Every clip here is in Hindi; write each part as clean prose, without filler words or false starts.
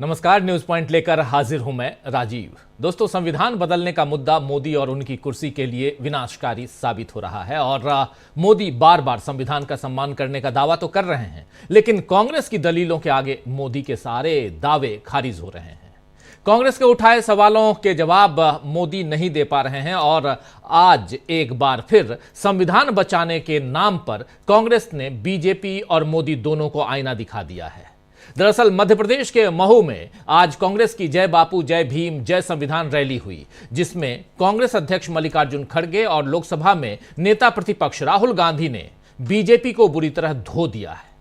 नमस्कार, न्यूज पॉइंट लेकर हाजिर हूं मैं राजीव। दोस्तों, संविधान बदलने का मुद्दा मोदी और उनकी कुर्सी के लिए विनाशकारी साबित हो रहा है और मोदी बार बार संविधान का सम्मान करने का दावा तो कर रहे हैं, लेकिन कांग्रेस की दलीलों के आगे मोदी के सारे दावे खारिज हो रहे हैं। कांग्रेस के उठाए सवालों के जवाब मोदी नहीं दे पा रहे हैं और आज एक बार फिर संविधान बचाने के नाम पर कांग्रेस ने बीजेपी और मोदी दोनों को आईना दिखा दिया है। दरअसल मध्य प्रदेश के महू में आज कांग्रेस की जय बापू जय भीम जय संविधान रैली हुई, जिसमें कांग्रेस अध्यक्ष मल्लिकार्जुन खड़गे और लोकसभा में नेता प्रतिपक्ष राहुल गांधी ने बीजेपी को बुरी तरह धो दिया है।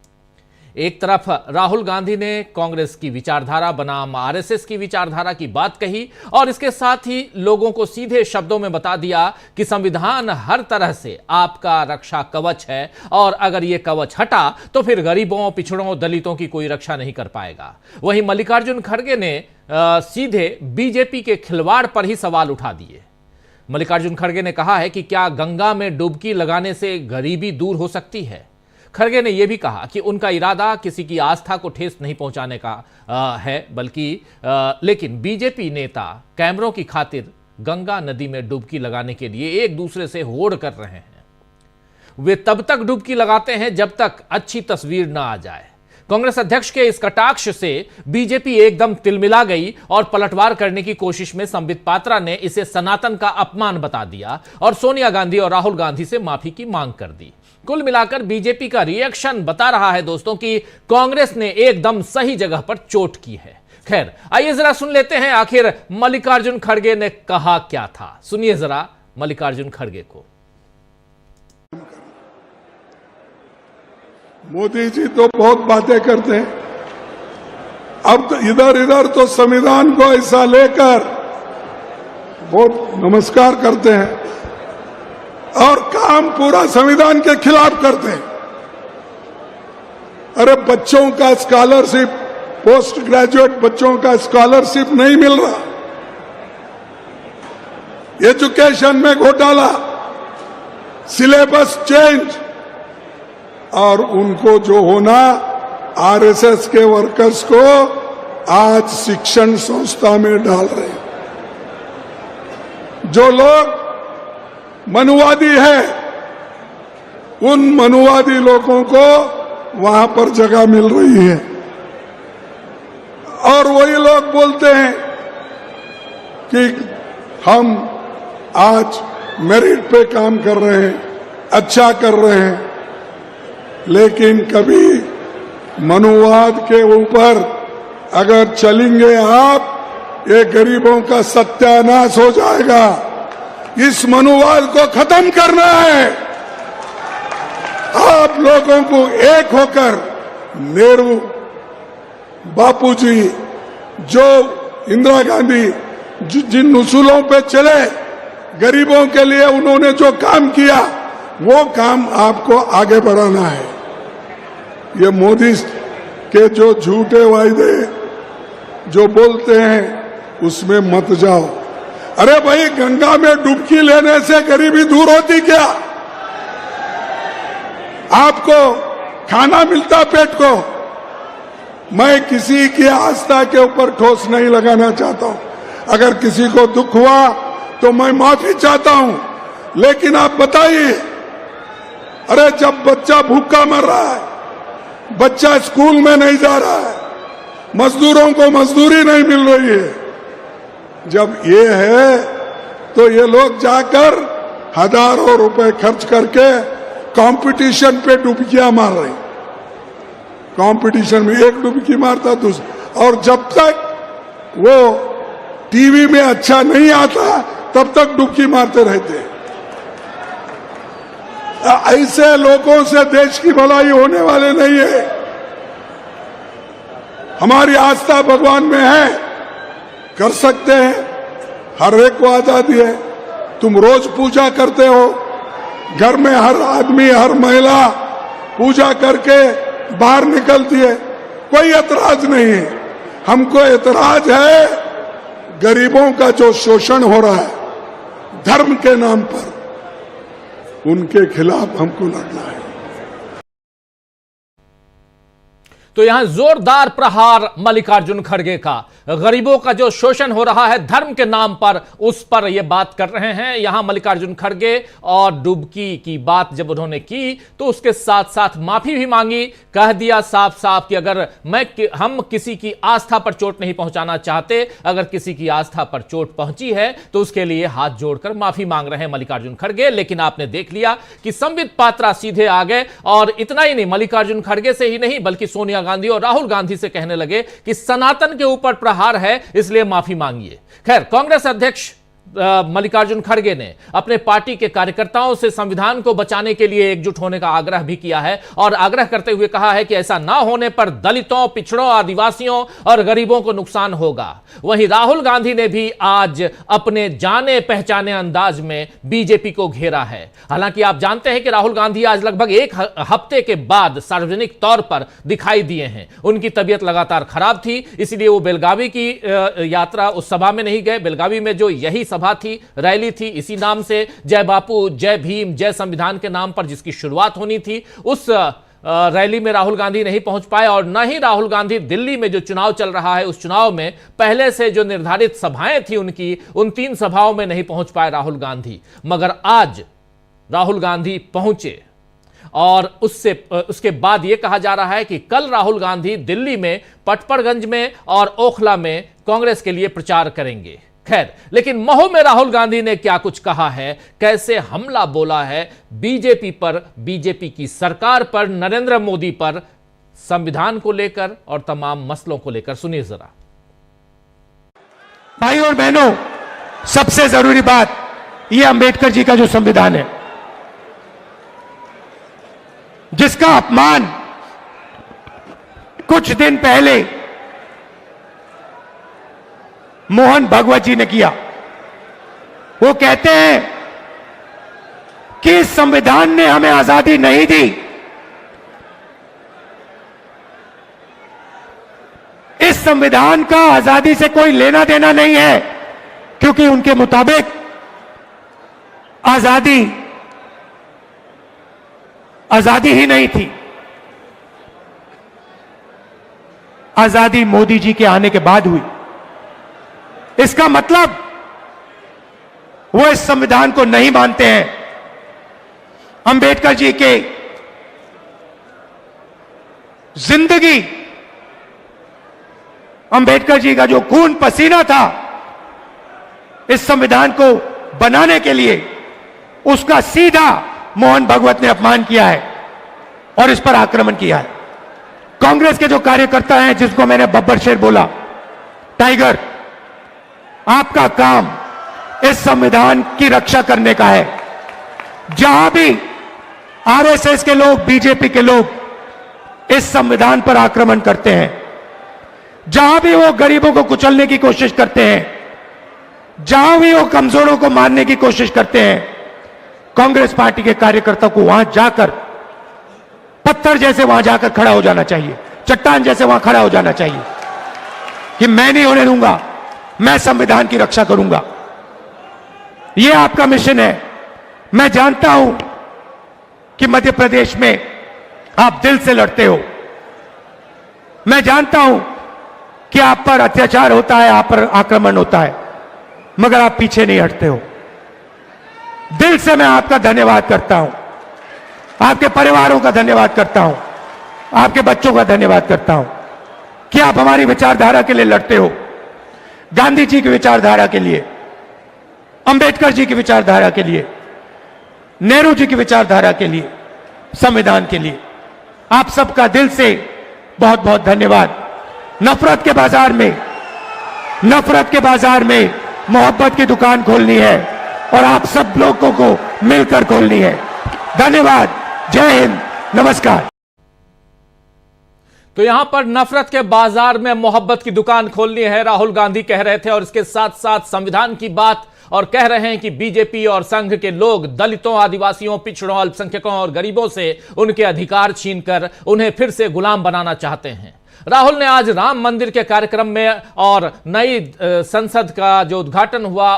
एक तरफ राहुल गांधी ने कांग्रेस की विचारधारा बनाम आरएसएस की विचारधारा की बात कही और इसके साथ ही लोगों को सीधे शब्दों में बता दिया कि संविधान हर तरह से आपका रक्षा कवच है और अगर यह कवच हटा तो फिर गरीबों, पिछड़ों, दलितों की कोई रक्षा नहीं कर पाएगा। वहीं मल्लिकार्जुन खड़गे ने सीधे बीजेपी के खिलवाड़ पर ही सवाल उठा दिए। मल्लिकार्जुन खड़गे ने कहा है कि क्या गंगा में डुबकी लगाने से गरीबी दूर हो सकती है। खड़गे ने यह भी कहा कि उनका इरादा किसी की आस्था को ठेस नहीं पहुंचाने का है, बल्कि लेकिन बीजेपी नेता कैमरों की खातिर गंगा नदी में डुबकी लगाने के लिए एक दूसरे से होड़ कर रहे हैं। वे तब तक डुबकी लगाते हैं जब तक अच्छी तस्वीर ना आ जाए। कांग्रेस अध्यक्ष के इस कटाक्ष से बीजेपी एकदम तिलमिला गई और पलटवार करने की कोशिश में संबित पात्रा ने इसे सनातन का अपमान बता दिया और सोनिया गांधी और राहुल गांधी से माफी की मांग कर दी। कुल मिलाकर बीजेपी का रिएक्शन बता रहा है दोस्तों कि कांग्रेस ने एकदम सही जगह पर चोट की है। खैर, आइए जरा सुन लेते हैं आखिर मल्लिकार्जुन खड़गे ने कहा क्या था। सुनिए जरा मल्लिकार्जुन खड़गे को। मोदी जी तो बहुत बातें करते हैं, अब तो इधर इधर तो संविधान को ऐसा लेकर बहुत नमस्कार करते हैं और काम पूरा संविधान के खिलाफ करते हैं। अरे बच्चों का स्कॉलरशिप, पोस्ट ग्रेजुएट बच्चों का स्कॉलरशिप नहीं मिल रहा, एजुकेशन में घोटाला, सिलेबस चेंज, और उनको जो होना आरएसएस के वर्कर्स को आज शिक्षण संस्था में डाल रहे हैं। जो लोग मनुवादी है, उन मनुवादी लोगों को वहां पर जगह मिल रही है और वही लोग बोलते हैं कि हम आज मेरिट पे काम कर रहे हैं, अच्छा कर रहे हैं, लेकिन कभी मनुवाद के ऊपर अगर चलेंगे आप, ये गरीबों का सत्यानाश हो जाएगा। इस मनुवाद को खत्म करना है। आप लोगों को एक होकर, नेहरू, बापूजी, जो इंदिरा गांधी जिन उसूलों पे चले, गरीबों के लिए उन्होंने जो काम किया, वो काम आपको आगे बढ़ाना है। ये मोदी के जो झूठे वायदे जो बोलते हैं उसमें मत जाओ। अरे भाई, गंगा में डुबकी लेने से गरीबी दूर होती क्या? आपको खाना मिलता पेट को। मैं किसी की आस्था के ऊपर ठोस नहीं लगाना चाहता हूं। अगर किसी को दुख हुआ तो मैं माफी चाहता हूं, लेकिन आप बताइए, अरे जब बच्चा भूखा मर रहा है, बच्चा स्कूल में नहीं जा रहा है, मजदूरों को मजदूरी नहीं मिल रही है, जब ये है तो ये लोग जाकर हजारों रुपए खर्च करके कंपटीशन पे डुबकियां मार रहे हैं। कंपटीशन में एक डुबकी मारता दूसरा, और जब तक वो टीवी में अच्छा नहीं आता तब तक डुबकी मारते रहते हैं। ऐसे लोगों से देश की भलाई होने वाले नहीं है। हमारी आस्था भगवान में है, कर सकते हैं, हर एक को आजादी है। तुम रोज पूजा करते हो, घर में हर आदमी, हर महिला पूजा करके बाहर निकलती है, कोई एतराज नहीं है। हमको एतराज है गरीबों का जो शोषण हो रहा है धर्म के नाम पर, उनके खिलाफ हमको लड़ना है। तो यहां जोरदार प्रहार मल्लिकार्जुन खड़गे का, गरीबों का जो शोषण हो रहा है धर्म के नाम पर, उस पर यह बात कर रहे हैं यहां मल्लिकार्जुन खड़गे। और डुबकी की बात जब उन्होंने की तो उसके साथ साथ माफी भी मांगी, कह दिया साफ साफ कि अगर हम किसी की आस्था पर चोट नहीं पहुंचाना चाहते, अगर किसी की आस्था पर चोट पहुंची है तो उसके लिए हाथ जोड़कर माफी मांग रहे हैं मल्लिकार्जुन खड़गे। लेकिन आपने देख लिया कि संबित पात्रा सीधे आ गए और इतना ही नहीं, मल्लिकार्जुन खड़गे से ही नहीं बल्कि सोनिया गांधी और राहुल गांधी से कहने लगे कि सनातन के ऊपर प्रहार है, इसलिए माफी मांगिए। खैर, कांग्रेस अध्यक्ष मल्लिकार्जुन खड़गे ने अपने पार्टी के कार्यकर्ताओं से संविधान को बचाने के लिए एकजुट होने का आग्रह भी किया है और आग्रह करते हुए कहा है कि ऐसा ना होने पर दलितों, पिछड़ों, आदिवासियों और गरीबों को नुकसान होगा। वहीं राहुल गांधी ने भी आज अपने जाने पहचाने अंदाज में बीजेपी को घेरा है। हालांकि आप जानते हैं कि राहुल गांधी आज लगभग एक हफ्ते के बाद सार्वजनिक तौर पर दिखाई दिए हैं। उनकी तबीयत लगातार खराब थी, इसलिए वो बेलगावी की यात्रा, उस सभा में नहीं गए। बेलगावी में जो यही सभा थी, रैली थी, इसी नाम से जय बापू, जय भीम, जय संविधान के नाम पर जिसकी शुरुआत होनी थी, उस रैली में राहुल गांधी नहीं पहुंच पाए। और न ही राहुल गांधी दिल्ली में जो चुनाव चल रहा है उस चुनाव में पहले से जो निर्धारित सभाएं थी उनकी, उन 3 सभाओं में नहीं पहुंच पाए राहुल गांधी। मगर आज राहुल गांधी पहुंचे और उसके बाद यह कहा जा रहा है कि कल राहुल गांधी दिल्ली में पटपड़गंज में और ओखला में कांग्रेस के लिए प्रचार करेंगे। खैर, लेकिन मऊ में राहुल गांधी ने क्या कुछ कहा है, कैसे हमला बोला है बीजेपी पर, बीजेपी की सरकार पर, नरेंद्र मोदी पर, संविधान को लेकर और तमाम मसलों को लेकर, सुनिए जरा। भाई और बहनों, सबसे जरूरी बात यह अंबेडकर जी का जो संविधान है, जिसका अपमान कुछ दिन पहले मोहन भागवत जी ने किया। वो कहते हैं कि इस संविधान ने हमें आजादी नहीं दी, इस संविधान का आजादी से कोई लेना देना नहीं है, क्योंकि उनके मुताबिक आजादी ही नहीं थी। आजादी मोदी जी के आने के बाद हुई। इसका मतलब वो इस संविधान को नहीं मानते हैं। अंबेडकर जी के जिंदगी, अंबेडकर जी का जो खून पसीना था इस संविधान को बनाने के लिए, उसका सीधा मोहन भागवत ने अपमान किया है और इस पर आक्रमण किया है। कांग्रेस के जो कार्यकर्ता हैं, जिसको मैंने बब्बर शेर बोला, टाइगर, आपका काम इस संविधान की रक्षा करने का है। जहां भी आरएसएस के लोग, बीजेपी के लोग इस संविधान पर आक्रमण करते हैं, जहां भी वो गरीबों को कुचलने की कोशिश करते हैं, जहां भी वो कमजोरों को मारने की कोशिश करते हैं, कांग्रेस पार्टी के कार्यकर्ता को वहां जाकर पत्थर जैसे वहां जाकर खड़ा हो जाना चाहिए, चट्टान जैसे वहां खड़ा हो जाना चाहिए कि मैं नहीं होने दूंगा, मैं संविधान की रक्षा करूंगा। यह आपका मिशन है। मैं जानता हूं कि मध्य प्रदेश में आप दिल से लड़ते हो। मैं जानता हूं कि आप पर अत्याचार होता है, आप पर आक्रमण होता है, मगर आप पीछे नहीं हटते हो। दिल से मैं आपका धन्यवाद करता हूं, आपके परिवारों का धन्यवाद करता हूं, आपके बच्चों का धन्यवाद करता हूं कि आप हमारी विचारधारा के लिए लड़ते हो। गांधी जी की विचारधारा के लिए, अंबेडकर जी की विचारधारा के लिए, नेहरू जी की विचारधारा के लिए, संविधान के लिए। आप सबका दिल से बहुत बहुत धन्यवाद। नफरत के बाजार में मोहब्बत की दुकान खोलनी है और आप सब लोगों को मिलकर खोलनी है। धन्यवाद। जय हिंद, नमस्कार। तो यहां पर नफरत के बाजार में मोहब्बत की दुकान खोलनी है, राहुल गांधी कह रहे थे। और इसके साथ साथ संविधान की बात और कह रहे हैं कि बीजेपी और संघ के लोग दलितों, आदिवासियों, पिछड़ों, अल्पसंख्यकों और गरीबों से उनके अधिकार छीनकर उन्हें फिर से गुलाम बनाना चाहते हैं। राहुल ने आज राम मंदिर के कार्यक्रम में और नई संसद का जो उद्घाटन हुआ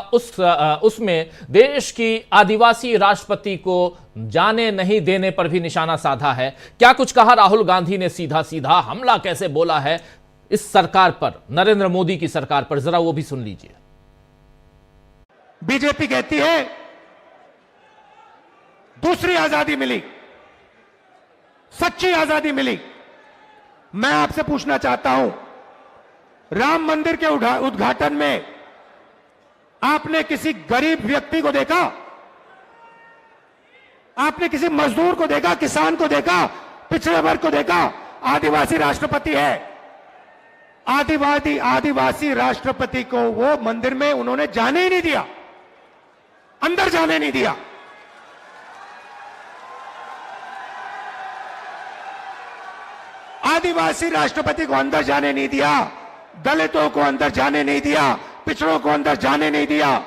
उसमें देश की आदिवासी राष्ट्रपति को जाने नहीं देने पर भी निशाना साधा है। क्या कुछ कहा राहुल गांधी ने, सीधा सीधा हमला कैसे बोला है इस सरकार पर, नरेंद्र मोदी की सरकार पर, जरा वो भी सुन लीजिए। बीजेपी कहती है दूसरी आजादी मिली, सच्ची आजादी मिली। मैं आपसे पूछना चाहता हूं, राम मंदिर के उद्घाटन में आपने किसी गरीब व्यक्ति को देखा? आपने किसी मजदूर को देखा, किसान को देखा, पिछड़े वर्ग को देखा? आदिवासी राष्ट्रपति है। आदिवासी राष्ट्रपति को वो मंदिर में उन्होंने जाने ही नहीं दिया, अंदर जाने नहीं दिया। आदिवासी राष्ट्रपति को अंदर जाने नहीं दिया, दलितों को अंदर जाने नहीं दिया, पिछड़ों को अंदर जाने नहीं दिया।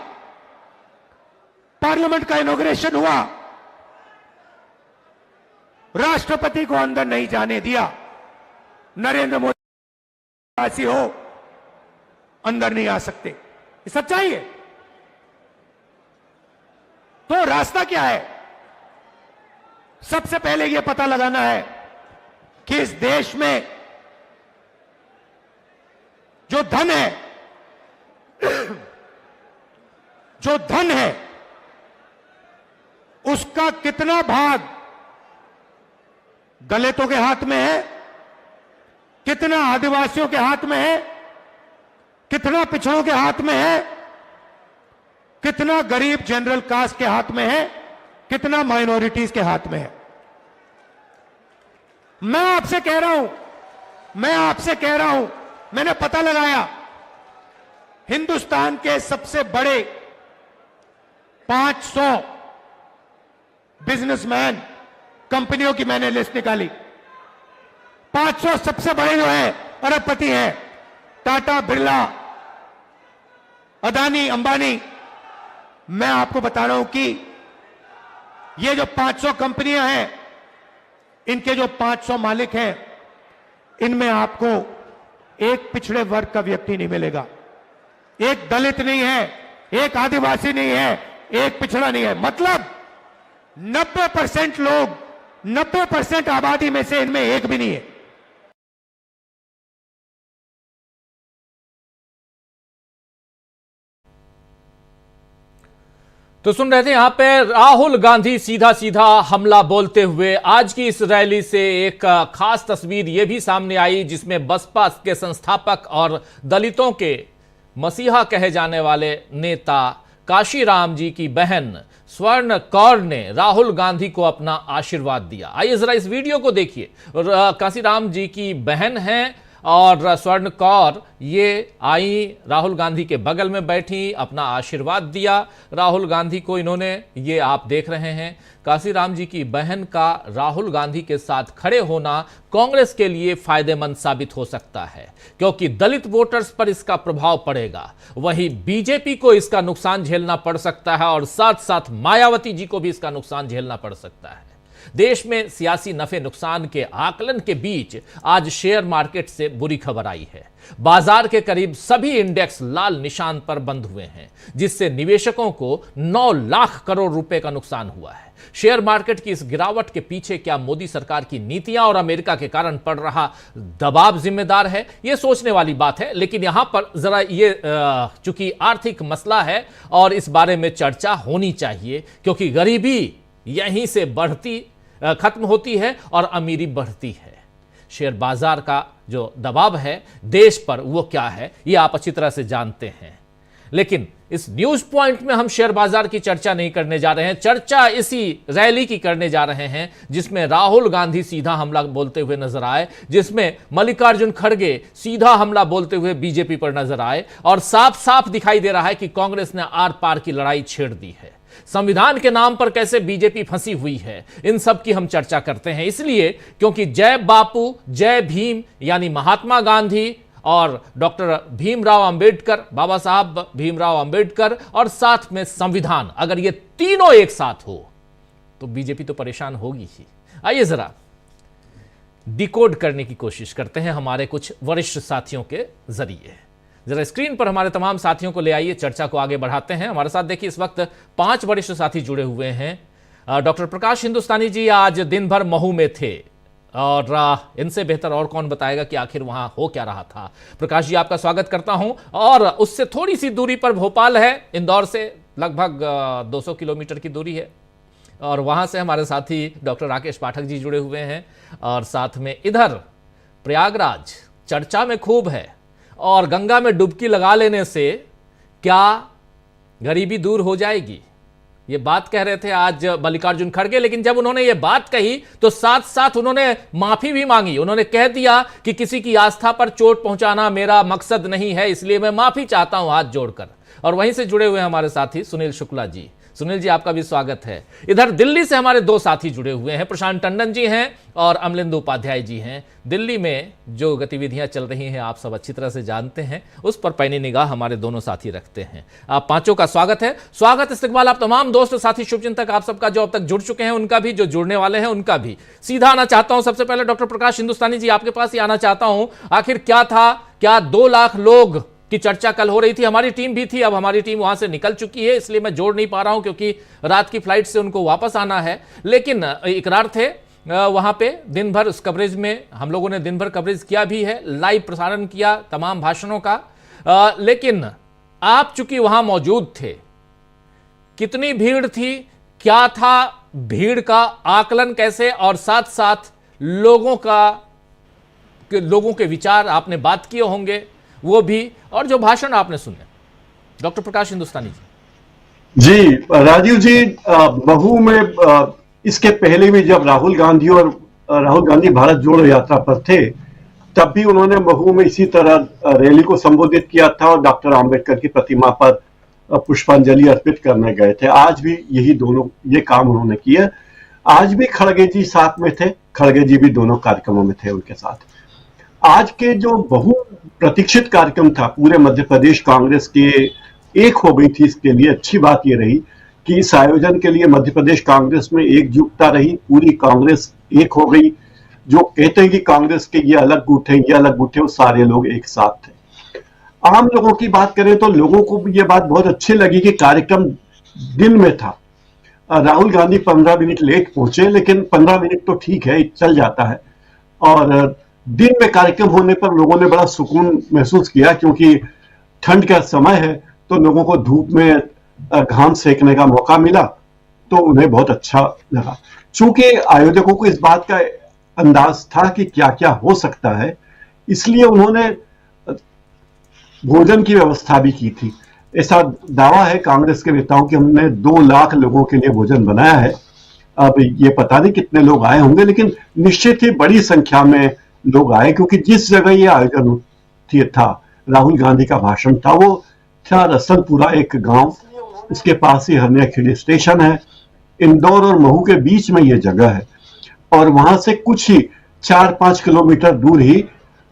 पार्लियामेंट का इनॉग्रेशन हुआ, राष्ट्रपति को अंदर नहीं जाने दिया। नरेंद्र मोदी हो अंदर नहीं आ सकते, ये सच्चाई है। तो रास्ता क्या है? सबसे पहले यह पता लगाना है कि इस देश में जो धन है उसका कितना भाग दलितों के हाथ में है, कितना आदिवासियों के हाथ में है, कितना पिछड़ों के हाथ में है, कितना गरीब जनरल कास्ट के हाथ में है, कितना माइनॉरिटीज के हाथ में है। मैं आपसे कह रहा हूं, मैंने पता लगाया, हिंदुस्तान के सबसे बड़े 500 बिजनेसमैन, कंपनियों की मैंने लिस्ट निकाली। 500 सबसे बड़े जो हैं अरबपति हैं, टाटा, बिरला, अदानी, अंबानी। मैं आपको बता रहा हूं कि ये जो 500 कंपनियां हैं, इनके जो 500 मालिक हैं, इनमें आपको एक पिछड़े वर्ग का व्यक्ति नहीं मिलेगा। एक दलित नहीं है, एक आदिवासी नहीं है, एक पिछड़ा नहीं है। मतलब 90% लोग, 90% आबादी में से इनमें एक भी नहीं है। तो सुन रहे थे यहां पे राहुल गांधी सीधा सीधा हमला बोलते हुए। आज की इस रैली से एक खास तस्वीर यह भी सामने आई जिसमें बसपा के संस्थापक और दलितों के मसीहा कहे जाने वाले नेता काशीराम जी की बहन स्वर्ण कौर ने राहुल गांधी को अपना आशीर्वाद दिया। आइए जरा इस वीडियो को देखिए। काशीराम जी की बहन हैं और स्वर्ण कौर ये आई, राहुल गांधी के बगल में बैठी, अपना आशीर्वाद दिया राहुल गांधी को इन्होंने। ये आप देख रहे हैं काशीराम जी की बहन का राहुल गांधी के साथ खड़े होना कांग्रेस के लिए फायदेमंद साबित हो सकता है, क्योंकि दलित वोटर्स पर इसका प्रभाव पड़ेगा। वहीं बीजेपी को इसका नुकसान झेलना पड़ सकता है और साथ साथ मायावती जी को भी इसका नुकसान झेलना पड़ सकता है। देश में सियासी नफे नुकसान के आकलन के बीच आज शेयर मार्केट से बुरी खबर आई है। बाजार के करीब सभी इंडेक्स लाल निशान पर बंद हुए हैं, जिससे निवेशकों को 9 लाख करोड़ रुपए का नुकसान हुआ है। शेयर मार्केट की इस गिरावट के पीछे क्या मोदी सरकार की नीतियां और अमेरिका के कारण पड़ रहा दबाव जिम्मेदार है? यह सोचने वाली बात है। लेकिन यहां पर जरा ये चूंकि आर्थिक मसला है और इस बारे में चर्चा होनी चाहिए, क्योंकि गरीबी यहीं से खत्म होती है और अमीरी बढ़ती है। शेयर बाजार का जो दबाव है देश पर, वो क्या है ये आप अच्छी तरह से जानते हैं। लेकिन इस न्यूज पॉइंट में हम शेयर बाजार की चर्चा नहीं करने जा रहे हैं, चर्चा इसी रैली की करने जा रहे हैं जिसमें राहुल गांधी सीधा हमला बोलते हुए नजर आए, जिसमें मल्लिकार्जुन खड़गे सीधा हमला बोलते हुए बीजेपी पर नजर आए, और साफ साफ दिखाई दे रहा है कि कांग्रेस ने आर पार की लड़ाई छेड़ दी है। संविधान के नाम पर कैसे बीजेपी फंसी हुई है, इन सब की हम चर्चा करते हैं। इसलिए क्योंकि जय बापू, जय भीम यानी महात्मा गांधी और डॉक्टर भीमराव अंबेडकर, बाबा साहब भीमराव अंबेडकर और साथ में संविधान, अगर ये तीनों एक साथ हो तो बीजेपी तो परेशान होगी ही। आइए जरा डिकोड करने की कोशिश करते हैं हमारे कुछ वरिष्ठ साथियों के जरिए। जरा स्क्रीन पर हमारे तमाम साथियों को ले आइए, चर्चा को आगे बढ़ाते हैं। हमारे साथ देखिए इस वक्त 5 वरिष्ठ साथी जुड़े हुए हैं। डॉक्टर प्रकाश हिंदुस्तानी जी आज दिन भर महू में थे और इनसे बेहतर और कौन बताएगा कि आखिर वहां हो क्या रहा था। प्रकाश जी, आपका स्वागत करता हूं। और उससे थोड़ी सी दूरी पर भोपाल है, इंदौर से लगभग 200 किलोमीटर की दूरी है, और वहां से हमारे साथी डॉक्टर राकेश पाठक जी जुड़े हुए हैं। और साथ में इधर प्रयागराज चर्चा में खूब है, और गंगा में डुबकी लगा लेने से क्या गरीबी दूर हो जाएगी, ये बात कह रहे थे आज मल्लिकार्जुन खड़गे। लेकिन जब उन्होंने ये बात कही तो साथ साथ उन्होंने माफी भी मांगी। उन्होंने कह दिया कि किसी की आस्था पर चोट पहुंचाना मेरा मकसद नहीं है, इसलिए मैं माफी चाहता हूं हाथ जोड़कर। और वहीं से जुड़े हुए हमारे साथी सुनील शुक्ला जी। सुनील जी, आपका भी स्वागत है। इधर दिल्ली से हमारे 2 साथी जुड़े हुए हैं, प्रशांत टंडन जी हैं और अमलेंदु उपाध्याय जी हैं। दिल्ली में जो गतिविधियां चल रही हैं आप सब अच्छी तरह से जानते हैं, उस पर पैनी निगाह हमारे दोनों साथी रखते हैं। आप पांचों का स्वागत है। स्वागत इस्तकबाल आप तमाम दोस्त साथी शुभचिंतक आप सबका, जो अब तक जुड़ चुके हैं उनका भी, जो जुड़ने वाले हैं उनका भी। सीधा आना चाहता हूं सबसे पहले डॉक्टर प्रकाश हिंदुस्तानी जी, आपके पास ही आना चाहता हूं। आखिर क्या था, क्या 2 लाख लोग की चर्चा कल हो रही थी? हमारी टीम भी थी, अब हमारी टीम वहां से निकल चुकी है, इसलिए मैं जोड़ नहीं पा रहा हूं क्योंकि रात की फ्लाइट से उनको वापस आना है। लेकिन इकरार थे वहां पे दिन भर उस कवरेज में, हम लोगों ने दिन भर कवरेज किया भी है, लाइव प्रसारण किया तमाम भाषणों का। लेकिन आप चूंकि वहां मौजूद थे, कितनी भीड़ थी, क्या था भीड़ का आकलन कैसे, और साथ साथ लोगों के विचार आपने बात किए होंगे वो भी, और जो भाषण आपने सुने। डॉक्टर प्रकाश हिंदुस्तानी जी। राजीव जी, महू में इसके पहले भी जब राहुल गांधी भारत जोड़ो यात्रा पर थे, तब भी उन्होंने महू में इसी तरह रैली को संबोधित किया था और डॉक्टर आंबेडकर की प्रतिमा पर पुष्पांजलि अर्पित करने गए थे। आज भी ये काम उन्होंने किया। आज भी खड़गे जी साथ में थे, खड़गे जी भी दोनों कार्यक्रमों में थे उनके साथ। आज के जो बहु प्रतीक्षित कार्यक्रम था, पूरे मध्य प्रदेश कांग्रेस के एक हो गई थी। इसके लिए अच्छी बात यह रही कि इस आयोजन के लिए मध्य प्रदेश कांग्रेस में एकजुटता रही, पूरी कांग्रेस एक हो गई। जो कहते हैं कि कांग्रेस के ये अलग गुट है, ये अलग गुट है, वो सारे लोग एक साथ थे। आम लोगों की बात करें तो लोगों को भी ये बात बहुत अच्छी लगी कि कार्यक्रम दिन में था। राहुल गांधी 15 मिनट लेट पहुंचे, लेकिन 15 मिनट तो ठीक है, चल जाता है। और दिन में कार्यक्रम होने पर लोगों ने बड़ा सुकून महसूस किया, क्योंकि ठंड का समय है तो लोगों को धूप में घाम सेकने का मौका मिला, तो उन्हें बहुत अच्छा लगा। चूंकि आयोजकों को इस बात का अंदाज था कि क्या क्या हो सकता है, इसलिए उन्होंने भोजन की व्यवस्था भी की थी। ऐसा दावा है कांग्रेस के नेताओं कि हमने 2 लाख लोगों के लिए भोजन बनाया है। अब ये पता नहीं कितने लोग आए होंगे, लेकिन निश्चित ही बड़ी संख्या में लोग आए, क्योंकि जिस जगह ये आयोजन था, राहुल गांधी का भाषण था, वो था रसलपुरा, एक गांव, उसके पास ही हरनिया खेड़ी स्टेशन है। इंदौर और महू के बीच में ये जगह है, और वहां से कुछ ही 4-5 किलोमीटर दूर ही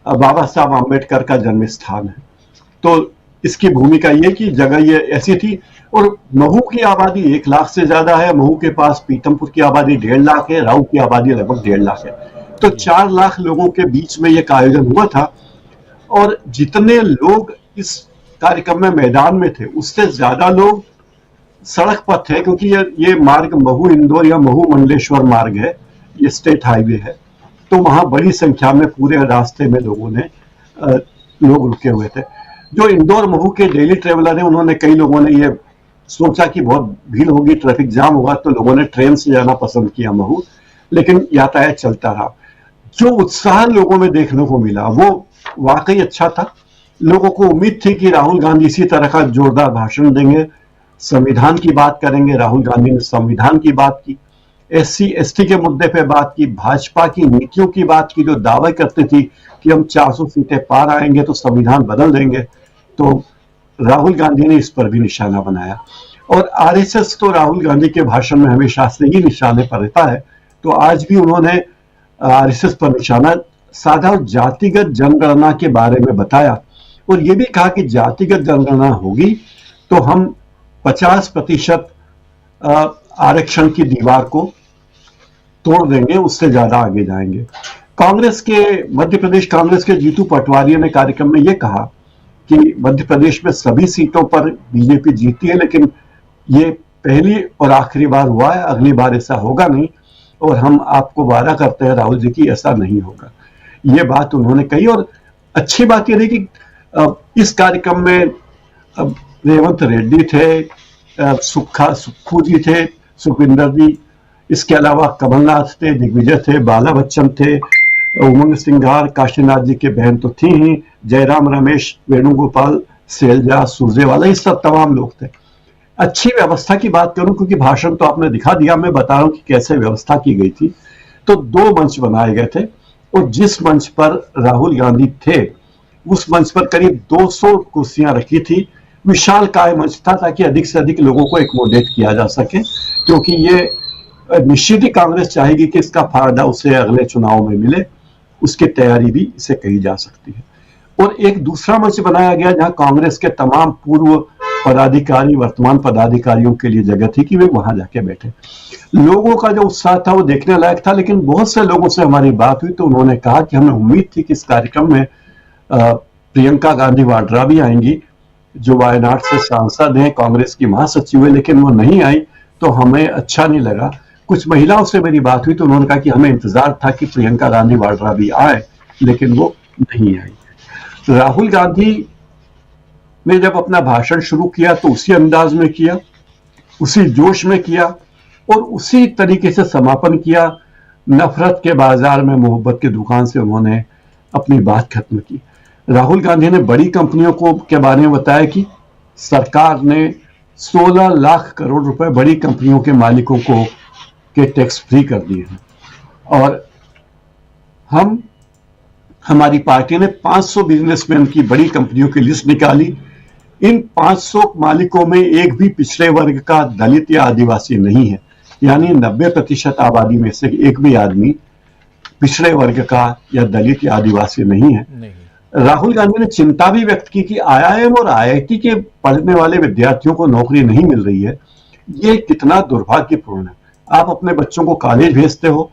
बाबा साहब आम्बेडकर का जन्म स्थान है। तो इसकी भूमिका ये कि जगह ये ऐसी थी। और महू की आबादी 1 लाख से ज्यादा है। महू के पास पीतमपुर की आबादी 1.5 लाख है, राऊ की आबादी लगभग 1.5 लाख है। तो 4 लाख लोगों के बीच में यह आयोजन हुआ था। और जितने लोग इस कार्यक्रम में मैदान में थे, उससे ज्यादा लोग सड़क पर थे, क्योंकि ये मार्ग महू इंदौर या महू मंडलेश्वर मार्ग है, ये स्टेट हाईवे है। तो वहां बड़ी संख्या में पूरे रास्ते में लोग रुके हुए थे। जो इंदौर महू के डेली ट्रेवलर हैं, उन्होंने, कई लोगों ने ये सोचा कि बहुत भीड़ होगी, ट्रैफिक जाम होगा, तो लोगों ने ट्रेन से जाना पसंद किया महू, लेकिन यातायात चलता रहा। जो उत्साह लोगों में देखने को मिला वो वाकई अच्छा था। लोगों को उम्मीद थी कि राहुल गांधी इसी तरह का जोरदार भाषण देंगे, संविधान की बात करेंगे। राहुल गांधी ने संविधान की बात की, SC ST के मुद्दे पे बात की, भाजपा की नीतियों की बात की, जो दावे करती थी कि हम 400 सीटें पार आएंगे तो संविधान बदल देंगे। तो राहुल गांधी ने इस पर भी निशाना बनाया। और RSS तो राहुल गांधी के भाषण में हमेशा से ही निशाने पर रहता है, तो आज भी उन्होंने RSS पर निशाना साधारण जातिगत जनगणना के बारे में बताया और यह भी कहा कि जातिगत जनगणना होगी तो हम 50% आरक्षण की दीवार को तोड़ देंगे, उससे ज्यादा आगे जाएंगे। कांग्रेस के मध्य प्रदेश कांग्रेस के जीतू पटवारी ने कार्यक्रम में यह कहा कि मध्य प्रदेश में सभी सीटों पर बीजेपी जीती है, लेकिन ये पहली और आखिरी बार हुआ है, अगली बार ऐसा होगा नहीं और हम आपको वादा करते हैं राहुल जी की ऐसा नहीं होगा। ये बात उन्होंने कही और अच्छी बात यह रही कि इस कार्यक्रम में रेवंत रेड्डी थे, सुक्खू जी थे, सुखविंदर जी, इसके अलावा कमलनाथ थे, दिग्विजय थे, बाला बच्चन थे, उमंग सिंघार, काशीनाथ जी के बहन तो थी ही, जयराम रमेश, वेणुगोपाल, सैलजा, सुरजेवाला, ये सब तमाम लोग थे। अच्छी व्यवस्था की बात करूं, क्योंकि भाषण तो आपने दिखा दिया, मैं बता रहा हूं कि कैसे व्यवस्था की गई थी। तो 2 मंच बनाए गए थे और जिस मंच पर राहुल गांधी थे उस मंच पर करीब 200 कुर्सियां रखी थी। विशाल काय मंच था ताकि अधिक से अधिक लोगों को एकोमोडेट किया जा सके, क्योंकि ये निश्चित ही कांग्रेस चाहेगी कि इसका फायदा उसे अगले चुनाव में मिले, उसकी तैयारी भी इसे कही जा सकती है। और एक दूसरा मंच बनाया गया जहां कांग्रेस के तमाम पूर्व पदाधिकारी, वर्तमान पदाधिकारियों के लिए जगह थी कि वे वहां जाके बैठे। लोगों का जो उत्साह था वो देखने लायक था, लेकिन बहुत से लोगों से हमारी बात हुई तो उन्होंने कहा कि हमें उम्मीद थी कि इस कार्यक्रम में प्रियंका गांधी वाड्रा भी आएंगी, जो वायनाड से सांसद हैं, कांग्रेस की महासचिव है, लेकिन वो नहीं आई तो हमें अच्छा नहीं लगा। कुछ महिलाओं से मेरी बात हुई तो उन्होंने कहा कि हमें इंतजार था कि प्रियंका गांधी वाड्रा भी आए, लेकिन वो नहीं आई। राहुल गांधी ने जब अपना भाषण शुरू किया तो उसी अंदाज में किया, उसी जोश में किया और उसी तरीके से समापन किया। नफरत के बाजार में मोहब्बत की दुकान से उन्होंने अपनी बात खत्म की। राहुल गांधी ने बड़ी कंपनियों को के बारे में बताया कि सरकार ने 16 लाख करोड़ रुपए बड़ी कंपनियों के मालिकों को के टैक्स फ्री कर दिए हैं और हमारी पार्टी ने 500 बिजनेसमैन की बड़ी कंपनियों की लिस्ट निकाली। इन 500 मालिकों में एक भी पिछड़े वर्ग का, दलित या आदिवासी नहीं है, यानी 90% आबादी में से एक भी आदमी पिछड़े वर्ग का या दलित या आदिवासी नहीं है। राहुल गांधी ने चिंता भी व्यक्त की कि आईआईएम और आईआईटी के पढ़ने वाले विद्यार्थियों को नौकरी नहीं मिल रही है। ये कितना दुर्भाग्यपूर्ण है। आप अपने बच्चों को कॉलेज भेजते हो,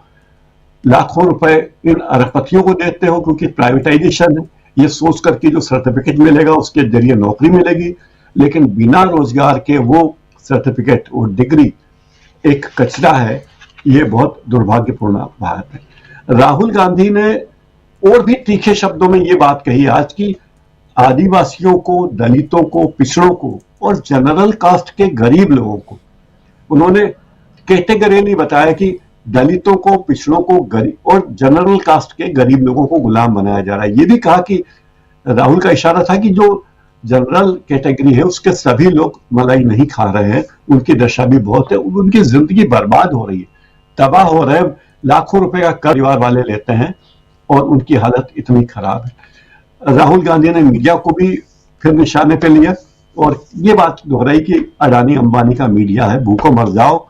लाखों रुपए इन अरबपतियों को देते हो क्योंकि प्राइवेटाइजेशन है, ये सोच कर कि जो सर्टिफिकेट मिलेगा उसके जरिए नौकरी मिलेगी, लेकिन बिना रोजगार के वो सर्टिफिकेट और डिग्री एक कचरा है। ये बहुत दुर्भाग्यपूर्ण बात है। राहुल गांधी ने और भी तीखे शब्दों में ये बात कही आज की आदिवासियों को, दलितों को, पिछड़ों को और जनरल कास्ट के गरीब लोगों को, उन्होंने कैटेगरी बताया कि दलितों को, पिछड़ों को, गरीब और जनरल कास्ट के गरीब लोगों को गुलाम बनाया जा रहा है। ये भी कहा कि राहुल का इशारा था कि जो जनरल कैटेगरी है उसके सभी लोग मलाई नहीं खा रहे हैं, उनकी दशा भी बहुत है, उनकी जिंदगी बर्बाद हो रही है, तबाह हो रहे हैं, लाखों रुपए का कर परिवार वाले लेते हैं और उनकी हालत इतनी खराब है। राहुल गांधी ने मीडिया को भी फिर निशाने पे लिया और ये बात दोहराई कि अडानी अंबानी का मीडिया है, भूखों मर जाओ,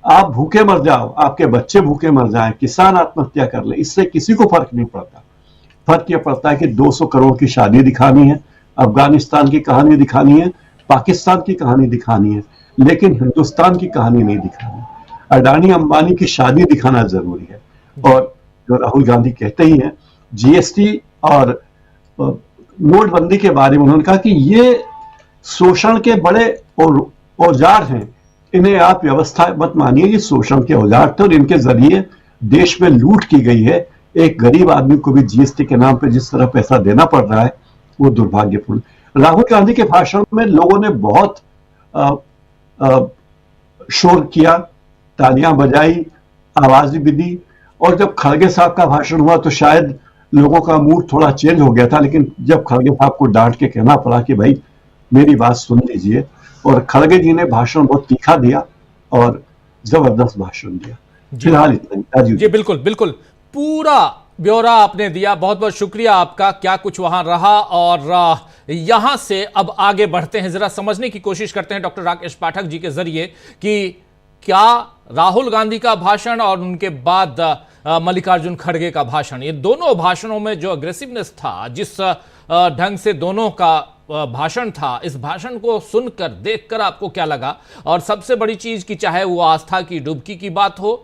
आप भूखे मर जाओ, आपके बच्चे भूखे मर जाएं, किसान आत्महत्या कर ले, इससे किसी को फर्क नहीं पड़ता। फर्क यह पड़ता है कि 200 करोड़ की शादी दिखानी है, अफगानिस्तान की कहानी दिखानी है, पाकिस्तान की कहानी दिखानी है, लेकिन हिंदुस्तान की कहानी नहीं दिखानी। अडानी अंबानी की शादी दिखाना जरूरी है। और जो राहुल गांधी कहते ही हैं, जीएसटी और नोटबंदी के बारे में उन्होंने कहा कि ये शोषण के बड़े औजार हैं, इन्हें आप व्यवस्था मत मानिए, ये शोषण के औजार थे और इनके जरिए देश में लूट की गई है। एक गरीब आदमी को भी जीएसटी के नाम पे जिस तरह पैसा देना पड़ रहा है वो दुर्भाग्यपूर्ण। राहुल गांधी के भाषण में लोगों ने बहुत शोर किया, तालियां बजाई, आवाज भी दी और जब खड़गे साहब का भाषण हुआ तो शायद लोगों का मूड थोड़ा चेंज हो गया था, लेकिन जब खड़गे साहब को डांट के कहना पड़ा कि भाई मेरी बात सुन लीजिए, और खड़गे जी ने भाषण बहुत तीखा दिया और जबरदस्त भाषण दिया। फिलहाल इतना जी। बिल्कुल बिल्कुल, पूरा ब्यौरा आपने दिया, बहुत बहुत शुक्रिया आपका। क्या कुछ वहां रहा और यहां से अब आगे बढ़ते हैं, जरा समझने की कोशिश करते हैं डॉक्टर राकेश पाठक जी के जरिए कि क्या राहुल गांधी का भाषण और उनके बाद मल्लिकार्जुन खड़गे का भाषण, ये दोनों भाषणों में जो अग्रेसिवनेस था, जिस ढंग से दोनों का भाषण था, इस भाषण को सुनकर देखकर आपको क्या लगा? और सबसे बड़ी चीज कि चाहे वो आस्था की डुबकी की बात हो,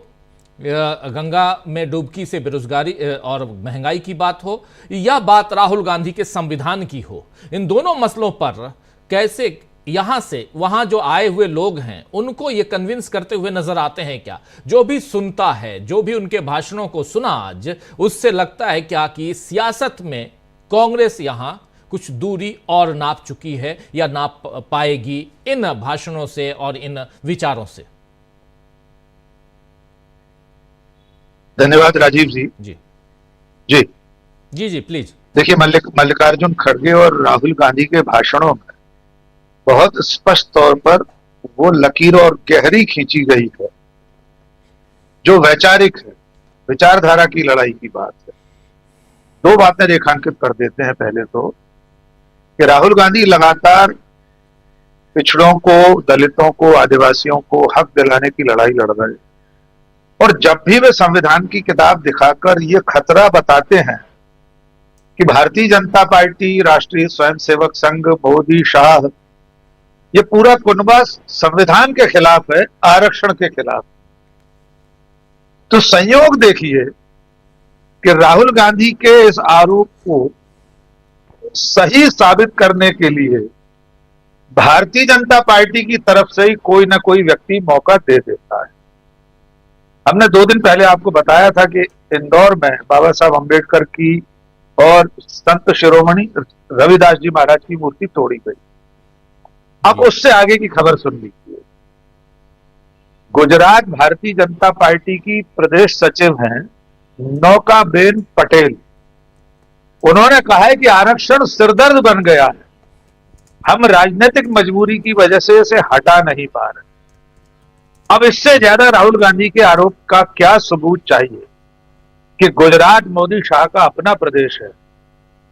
गंगा में डुबकी से बेरोजगारी और महंगाई की बात हो, या बात राहुल गांधी के संविधान की हो, इन दोनों मसलों पर कैसे यहां से वहां जो आए हुए लोग हैं उनको ये कन्विंस करते हुए नजर आते हैं क्या? जो भी सुनता है, जो भी उनके भाषणों को सुना आज, उससे लगता है क्या कि सियासत में कांग्रेस यहां कुछ दूरी और नाप चुकी है या नाप पाएगी इन भाषणों से और इन विचारों से? धन्यवाद राजीव जी। जी जी जी जी प्लीज। देखिए, मल्लिकार्जुन खड़गे और राहुल गांधी के भाषणों में बहुत स्पष्ट तौर पर वो लकीर और गहरी खींची गई है जो वैचारिक है, विचारधारा की लड़ाई की बात है। दो बातें रेखांकित कर देते हैं। पहले तो कि राहुल गांधी लगातार पिछड़ों को, दलितों को, आदिवासियों को हक दिलाने की लड़ाई लड़ रहे हैं, और जब भी वे संविधान की किताब दिखाकर ये खतरा बताते हैं कि भारतीय जनता पार्टी, राष्ट्रीय स्वयंसेवक संघ, मोदी, शाह, ये पूरा कुनबा संविधान के खिलाफ है, आरक्षण के खिलाफ। तो संयोग देखिए कि राहुल गांधी के इस आरोप को सही साबित करने के लिए भारतीय जनता पार्टी की तरफ से ही कोई ना कोई व्यक्ति मौका दे देता है। हमने 2 दिन पहले आपको बताया था कि इंदौर में बाबा साहब अंबेडकर की और संत शिरोमणि रविदास जी महाराज की मूर्ति तोड़ी गई। अब उससे आगे की खबर सुन लीजिए। गुजरात भारतीय जनता पार्टी की प्रदेश सचिव हैं नौकाबेन पटेल। उन्होंने कहा है कि आरक्षण सिरदर्द बन गया है, हम राजनीतिक मजबूरी की वजह से इसे हटा नहीं पा रहे। अब इससे ज्यादा राहुल गांधी के आरोप का क्या सबूत चाहिए कि गुजरात मोदी शाह का अपना प्रदेश है,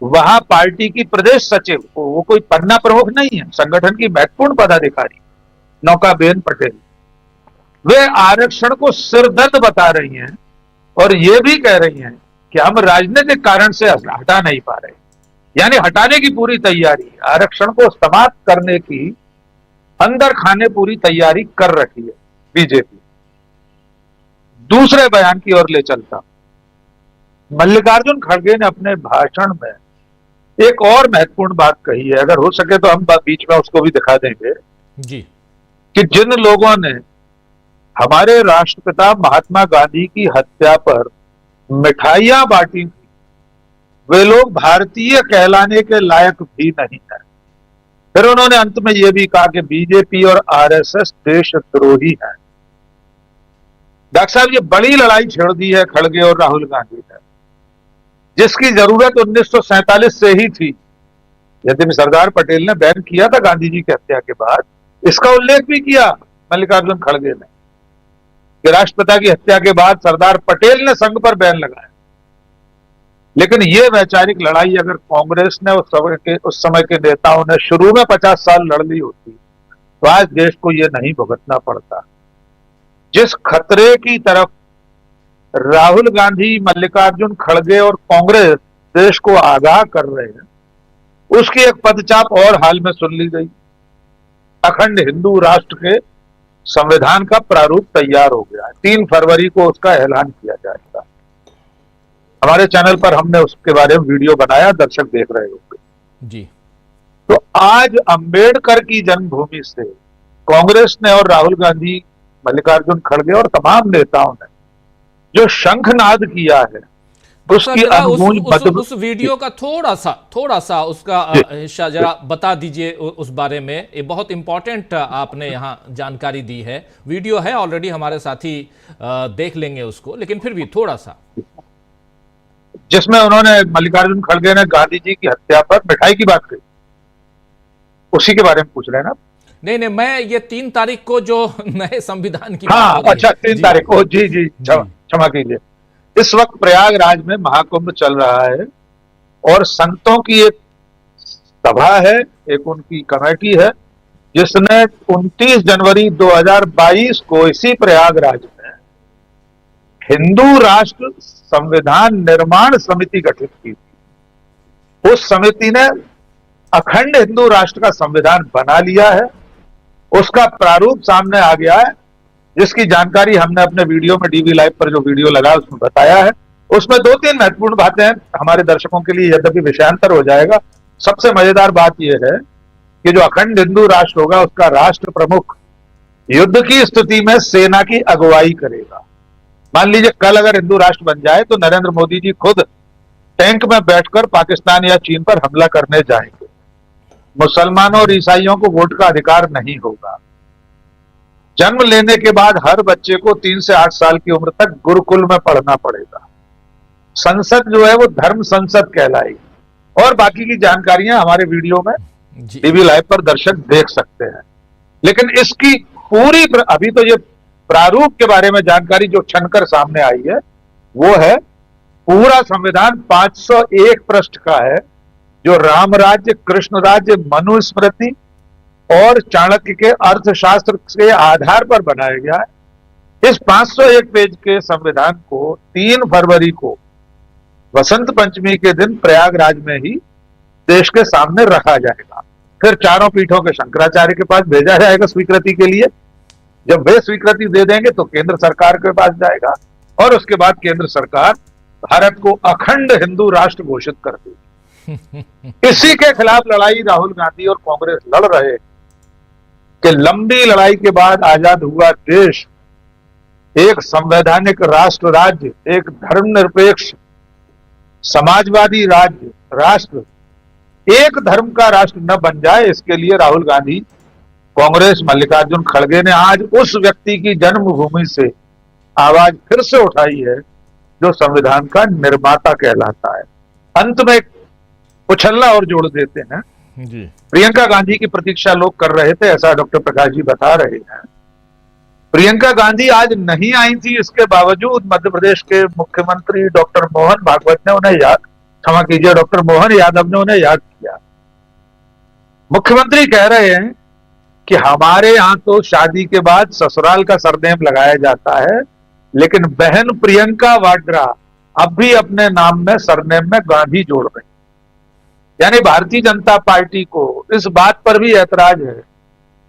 वहां पार्टी की प्रदेश सचिव, वो कोई पन्ना प्रमुख नहीं है, संगठन की महत्वपूर्ण पदाधिकारी नौकाबेन पटेल, वे आरक्षण को सिरदर्द बता रही हैं और ये भी कह रही हैं कि हम राजनीतिक कारण से हटा नहीं पा रहे। यानी हटाने की पूरी तैयारी, आरक्षण को समाप्त करने की अंदर खाने पूरी तैयारी कर रखी है बीजेपी। दूसरे बयान की ओर ले चलता, मल्लिकार्जुन खड़गे ने अपने भाषण में एक और महत्वपूर्ण बात कही है, अगर हो सके तो हम बीच में उसको भी दिखा देंगे जी, कि जिन लोगों ने हमारे राष्ट्रपिता महात्मा गांधी की हत्या पर मिठाइयां बांटी थी, वे लोग भारतीय कहलाने के लायक भी नहीं है। फिर उन्होंने अंत में यह भी कहा कि बीजेपी और आरएसएस देशद्रोही है। डॉक्टर साहब, ये बड़ी लड़ाई छेड़ दी है खड़गे और राहुल गांधी ने, जिसकी जरूरत 1947 से ही थी। यद्यपि सरदार पटेल ने बैन किया था गांधी जी की हत्या के बाद, इसका उल्लेख भी किया मल्लिकार्जुन खड़गे ने कि राष्ट्रपिता की हत्या के बाद सरदार पटेल ने संघ पर बैन लगाया। लेकिन यह वैचारिक लड़ाई अगर कांग्रेस ने उस समय के नेताओं ने शुरू में 50 साल लड़ ली होती तो आज देश को यह नहीं भुगतना पड़ता। जिस खतरे की तरफ राहुल गांधी, मल्लिकार्जुन खड़गे और कांग्रेस देश को आगाह कर रहे हैं, उसकी एक पदचाप और हाल में सुन ली गई। अखंड हिंदू राष्ट्र के संविधान का प्रारूप तैयार हो गया है, 3 फरवरी को उसका ऐलान किया जाएगा। हमारे चैनल पर हमने उसके बारे में वीडियो बनाया, दर्शक देख रहे होंगे जी। तो आज अंबेडकर की जन्मभूमि से कांग्रेस ने और राहुल गांधी, मल्लिकार्जुन खड़गे और तमाम नेताओं ने जो शंखनाद किया है, उसकी अनुगूंज उस वीडियो का थोड़ा सा उसका हिस्सा जरा बता दीजिए उस बारे में। ये बहुत इंपॉर्टेंट आपने यहाँ जानकारी दी है। वीडियो है ऑलरेडी, हमारे साथी देख लेंगे उसको, लेकिन फिर भी थोड़ा सा, जिसमें उन्होंने, मल्लिकार्जुन खड़गे ने गांधी जी की हत्या पर मिठाई की बात कही, उसी के बारे में पूछ रहे हैं ना? नहीं, मैं ये 3 तारीख को जो नए संविधान की हाँ, अच्छा 3 तारीख को, जी क्षमा कीजिए। इस वक्त प्रयागराज में महाकुंभ चल रहा है और संतों की एक सभा है, एक उनकी कमेटी है, जिसने 29 जनवरी 2022 को इसी प्रयागराज में हिंदू राष्ट्र संविधान निर्माण समिति गठित की थी। उस समिति ने अखंड हिंदू राष्ट्र का संविधान बना लिया है, उसका प्रारूप सामने आ गया है, जिसकी जानकारी हमने अपने वीडियो में डीवी लाइव पर जो वीडियो लगा उसमें बताया है। उसमें 2-3 महत्वपूर्ण बातें हैं हमारे दर्शकों के लिए, यद्यपि विषयांतर हो जाएगा। सबसे मजेदार बात यह है कि जो अखंड हिंदू राष्ट्र होगा उसका राष्ट्र प्रमुख युद्ध की स्थिति में सेना की अगुवाई करेगा। मान लीजिए कल अगर हिंदू राष्ट्र बन जाए तो नरेंद्र मोदी जी खुद टैंक में बैठकर पाकिस्तान या चीन पर हमला करने जाएंगे। मुसलमानों और ईसाइयों को वोट का अधिकार नहीं होगा। जन्म लेने के बाद हर बच्चे को 3 से 8 साल की उम्र तक गुरुकुल में पढ़ना पड़ेगा। संसद जो है वो धर्म संसद कहलाएगी। और बाकी की जानकारियां हमारे वीडियो में टीवी लाइव पर दर्शक देख सकते हैं। लेकिन इसकी पूरी अभी तो ये प्रारूप के बारे में जानकारी जो छनकर सामने आई है वो है पूरा संविधान 501 पृष्ठ का है, जो राम राज्य, कृष्ण राज्य, मनुस्मृति और चाणक्य के अर्थशास्त्र के आधार पर बनाया गया है। इस 501 पेज के संविधान को 3 फरवरी को वसंत पंचमी के दिन प्रयागराज में ही देश के सामने रखा जाएगा। फिर चारों पीठों के शंकराचार्य के पास भेजा जाएगा स्वीकृति के लिए। जब वे स्वीकृति दे देंगे तो केंद्र सरकार के पास जाएगा और उसके बाद केंद्र सरकार भारत को अखंड हिंदू राष्ट्र घोषित कर देगी। इसी के खिलाफ लड़ाई राहुल गांधी और कांग्रेस लड़ रहे हैं कि लंबी लड़ाई के बाद आजाद हुआ देश एक संवैधानिक राष्ट्र राज्य, एक धर्मनिरपेक्ष समाजवादी राष्ट्र, एक धर्म का राष्ट्र न बन जाए, इसके लिए राहुल गांधी, कांग्रेस, मल्लिकार्जुन खड़गे ने आज उस व्यक्ति की जन्मभूमि से आवाज फिर से उठाई है जो संविधान का निर्माता कहलाता है। अंत में उछल्ला और जोड़ देते हैं जी। प्रियंका गांधी की प्रतीक्षा लोग कर रहे थे, ऐसा डॉक्टर प्रकाश जी बता रहे हैं। प्रियंका गांधी आज नहीं आई थी, इसके बावजूद मध्य प्रदेश के मुख्यमंत्री डॉक्टर मोहन भागवत ने उन्हें डॉक्टर मोहन यादव ने उन्हें याद किया। मुख्यमंत्री कह रहे हैं कि हमारे यहां तो शादी के बाद ससुराल का सरनेम लगाया जाता है, लेकिन बहन प्रियंका वाड्रा अब भी अपने नाम में सरनेम में गांधी जोड़ रही। यानी भारतीय जनता पार्टी को इस बात पर भी ऐतराज है,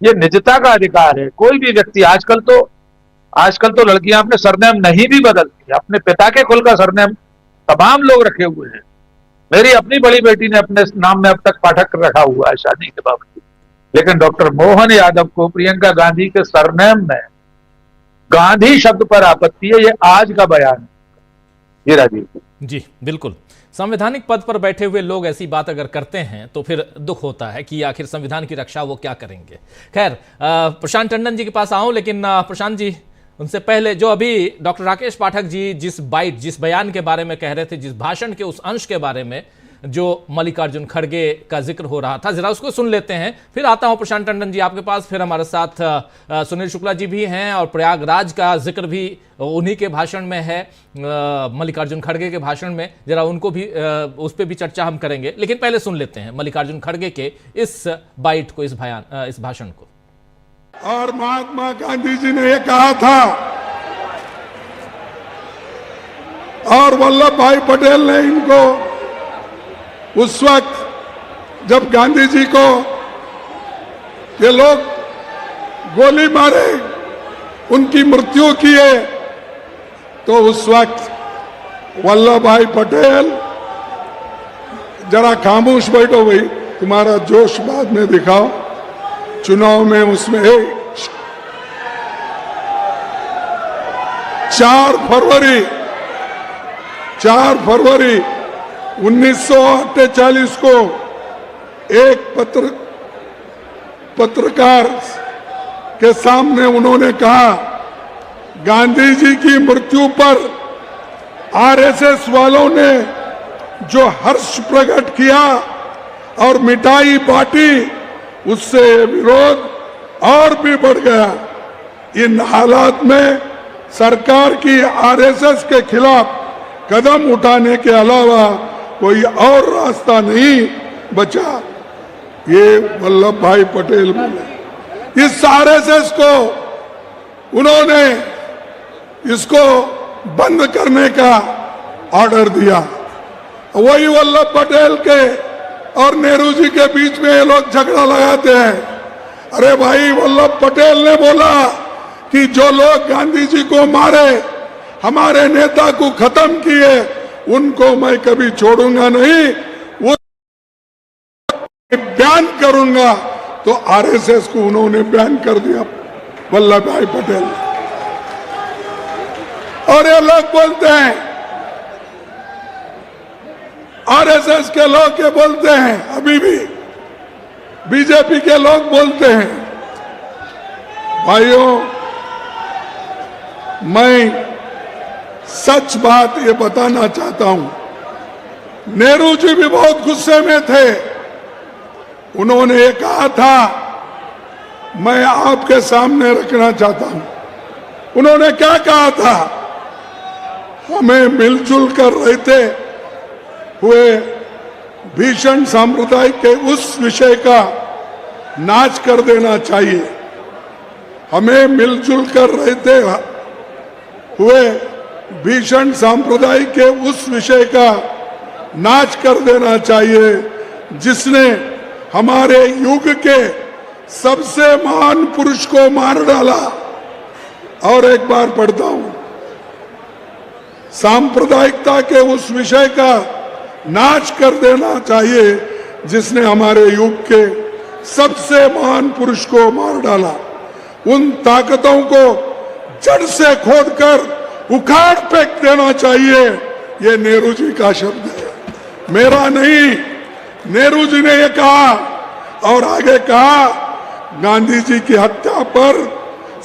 ये निजता का अधिकार है। कोई भी व्यक्ति आजकल तो लड़कियां अपने सरनेम नहीं भी बदलती, अपने पिता के कुल का सरनेम तमाम लोग रखे हुए हैं। मेरी अपनी बड़ी बेटी ने अपने नाम में अब तक पाठक रखा हुआ है शादी के बावजूद। लेकिन डॉक्टर मोहन यादव को प्रियंका गांधी के सरनेम में गांधी शब्द पर आपत्ति है। ये आज का बयान है। ये राजीव जी बिल्कुल, संवैधानिक पद पर बैठे हुए लोग ऐसी बात अगर करते हैं तो फिर दुख होता है कि आखिर संविधान की रक्षा वो क्या करेंगे। खैर, प्रशांत टंडन जी के पास आऊं, लेकिन प्रशांत जी उनसे पहले जो अभी डॉक्टर राकेश पाठक जी जिस बयान के बारे में कह रहे थे, जिस भाषण के उस अंश के बारे में जो मल्लिकार्जुन खड़गे का जिक्र हो रहा था, जरा उसको सुन लेते हैं, फिर आता हूं प्रशांत टंडन जी आपके पास। फिर हमारे साथ सुनील शुक्ला जी भी हैं और प्रयागराज का जिक्र भी उन्हीं के भाषण में है, मल्लिकार्जुन खड़गे के भाषण में, जरा उनको भी उस पर भी चर्चा हम करेंगे। लेकिन पहले सुन लेते हैं मल्लिकार्जुन खड़गे के इस बाइट को, इस भाषण को। और महात्मा गांधी जी ने यह कहा था और वल्लभ भाई पटेल ने इनको उस वक्त जब गांधी जी को ये लोग गोली मारे, उनकी मृत्यु किए, तो उस वक्त वल्लभ भाई पटेल, जरा खामोश बैठो भाई, तुम्हारा जोश बाद में दिखाओ, चुनाव में उसमें 4 फरवरी 1948 को एक पत्रकार के सामने उन्होंने कहा, गांधी जी की मृत्यु पर आरएसएस वालों ने जो हर्ष प्रकट किया और मिठाई बांटी, उससे विरोध और भी बढ़ गया। इन हालात में सरकार की आरएसएस के खिलाफ कदम उठाने के अलावा कोई और रास्ता नहीं बचा। ये वल्लभ भाई पटेल बोले। इस आरएसएस को उन्होंने इसको बंद करने का ऑर्डर दिया। वही वल्लभ पटेल के और नेहरू जी के बीच में ये लोग झगड़ा लगाते हैं। अरे भाई, वल्लभ पटेल ने बोला कि जो लोग गांधी जी को मारे, हमारे नेता को खत्म किए, उनको मैं कभी छोड़ूंगा नहीं, वो बैन करूंगा। तो आरएसएस को उन्होंने बैन कर दिया, वल्लभ भाई पटेल। और ये लोग बोलते हैं, आरएसएस के लोग ये बोलते हैं, अभी भी बीजेपी के लोग बोलते हैं। भाइयों, मैं सच बात ये बताना चाहता हूं। नेहरू जी भी बहुत गुस्से में थे। उन्होंने ये कहा था, मैं आपके सामने रखना चाहता हूं। उन्होंने क्या कहा था? हमें मिलजुल कर रहते हुए भीषण सांप्रदायिक के उस विषय का नाश कर देना चाहिए। हमें मिलजुल कर रहते हुए भीषण सांप्रदायिक के उस विषय का नाश कर देना चाहिए जिसने हमारे युग के सबसे महान पुरुष को मार डाला। और एक बार पढ़ता हूं, सांप्रदायिकता के उस विषय का नाश कर देना चाहिए जिसने हमारे युग के सबसे महान पुरुष को मार डाला। उन ताकतों को जड़ से खोदकर उखाड़ फेंक देना चाहिए। ये नेहरू जी का शब्द है, मेरा नहीं। नेहरू जी ने ये कहा और आगे कहा, गांधी जी की हत्या पर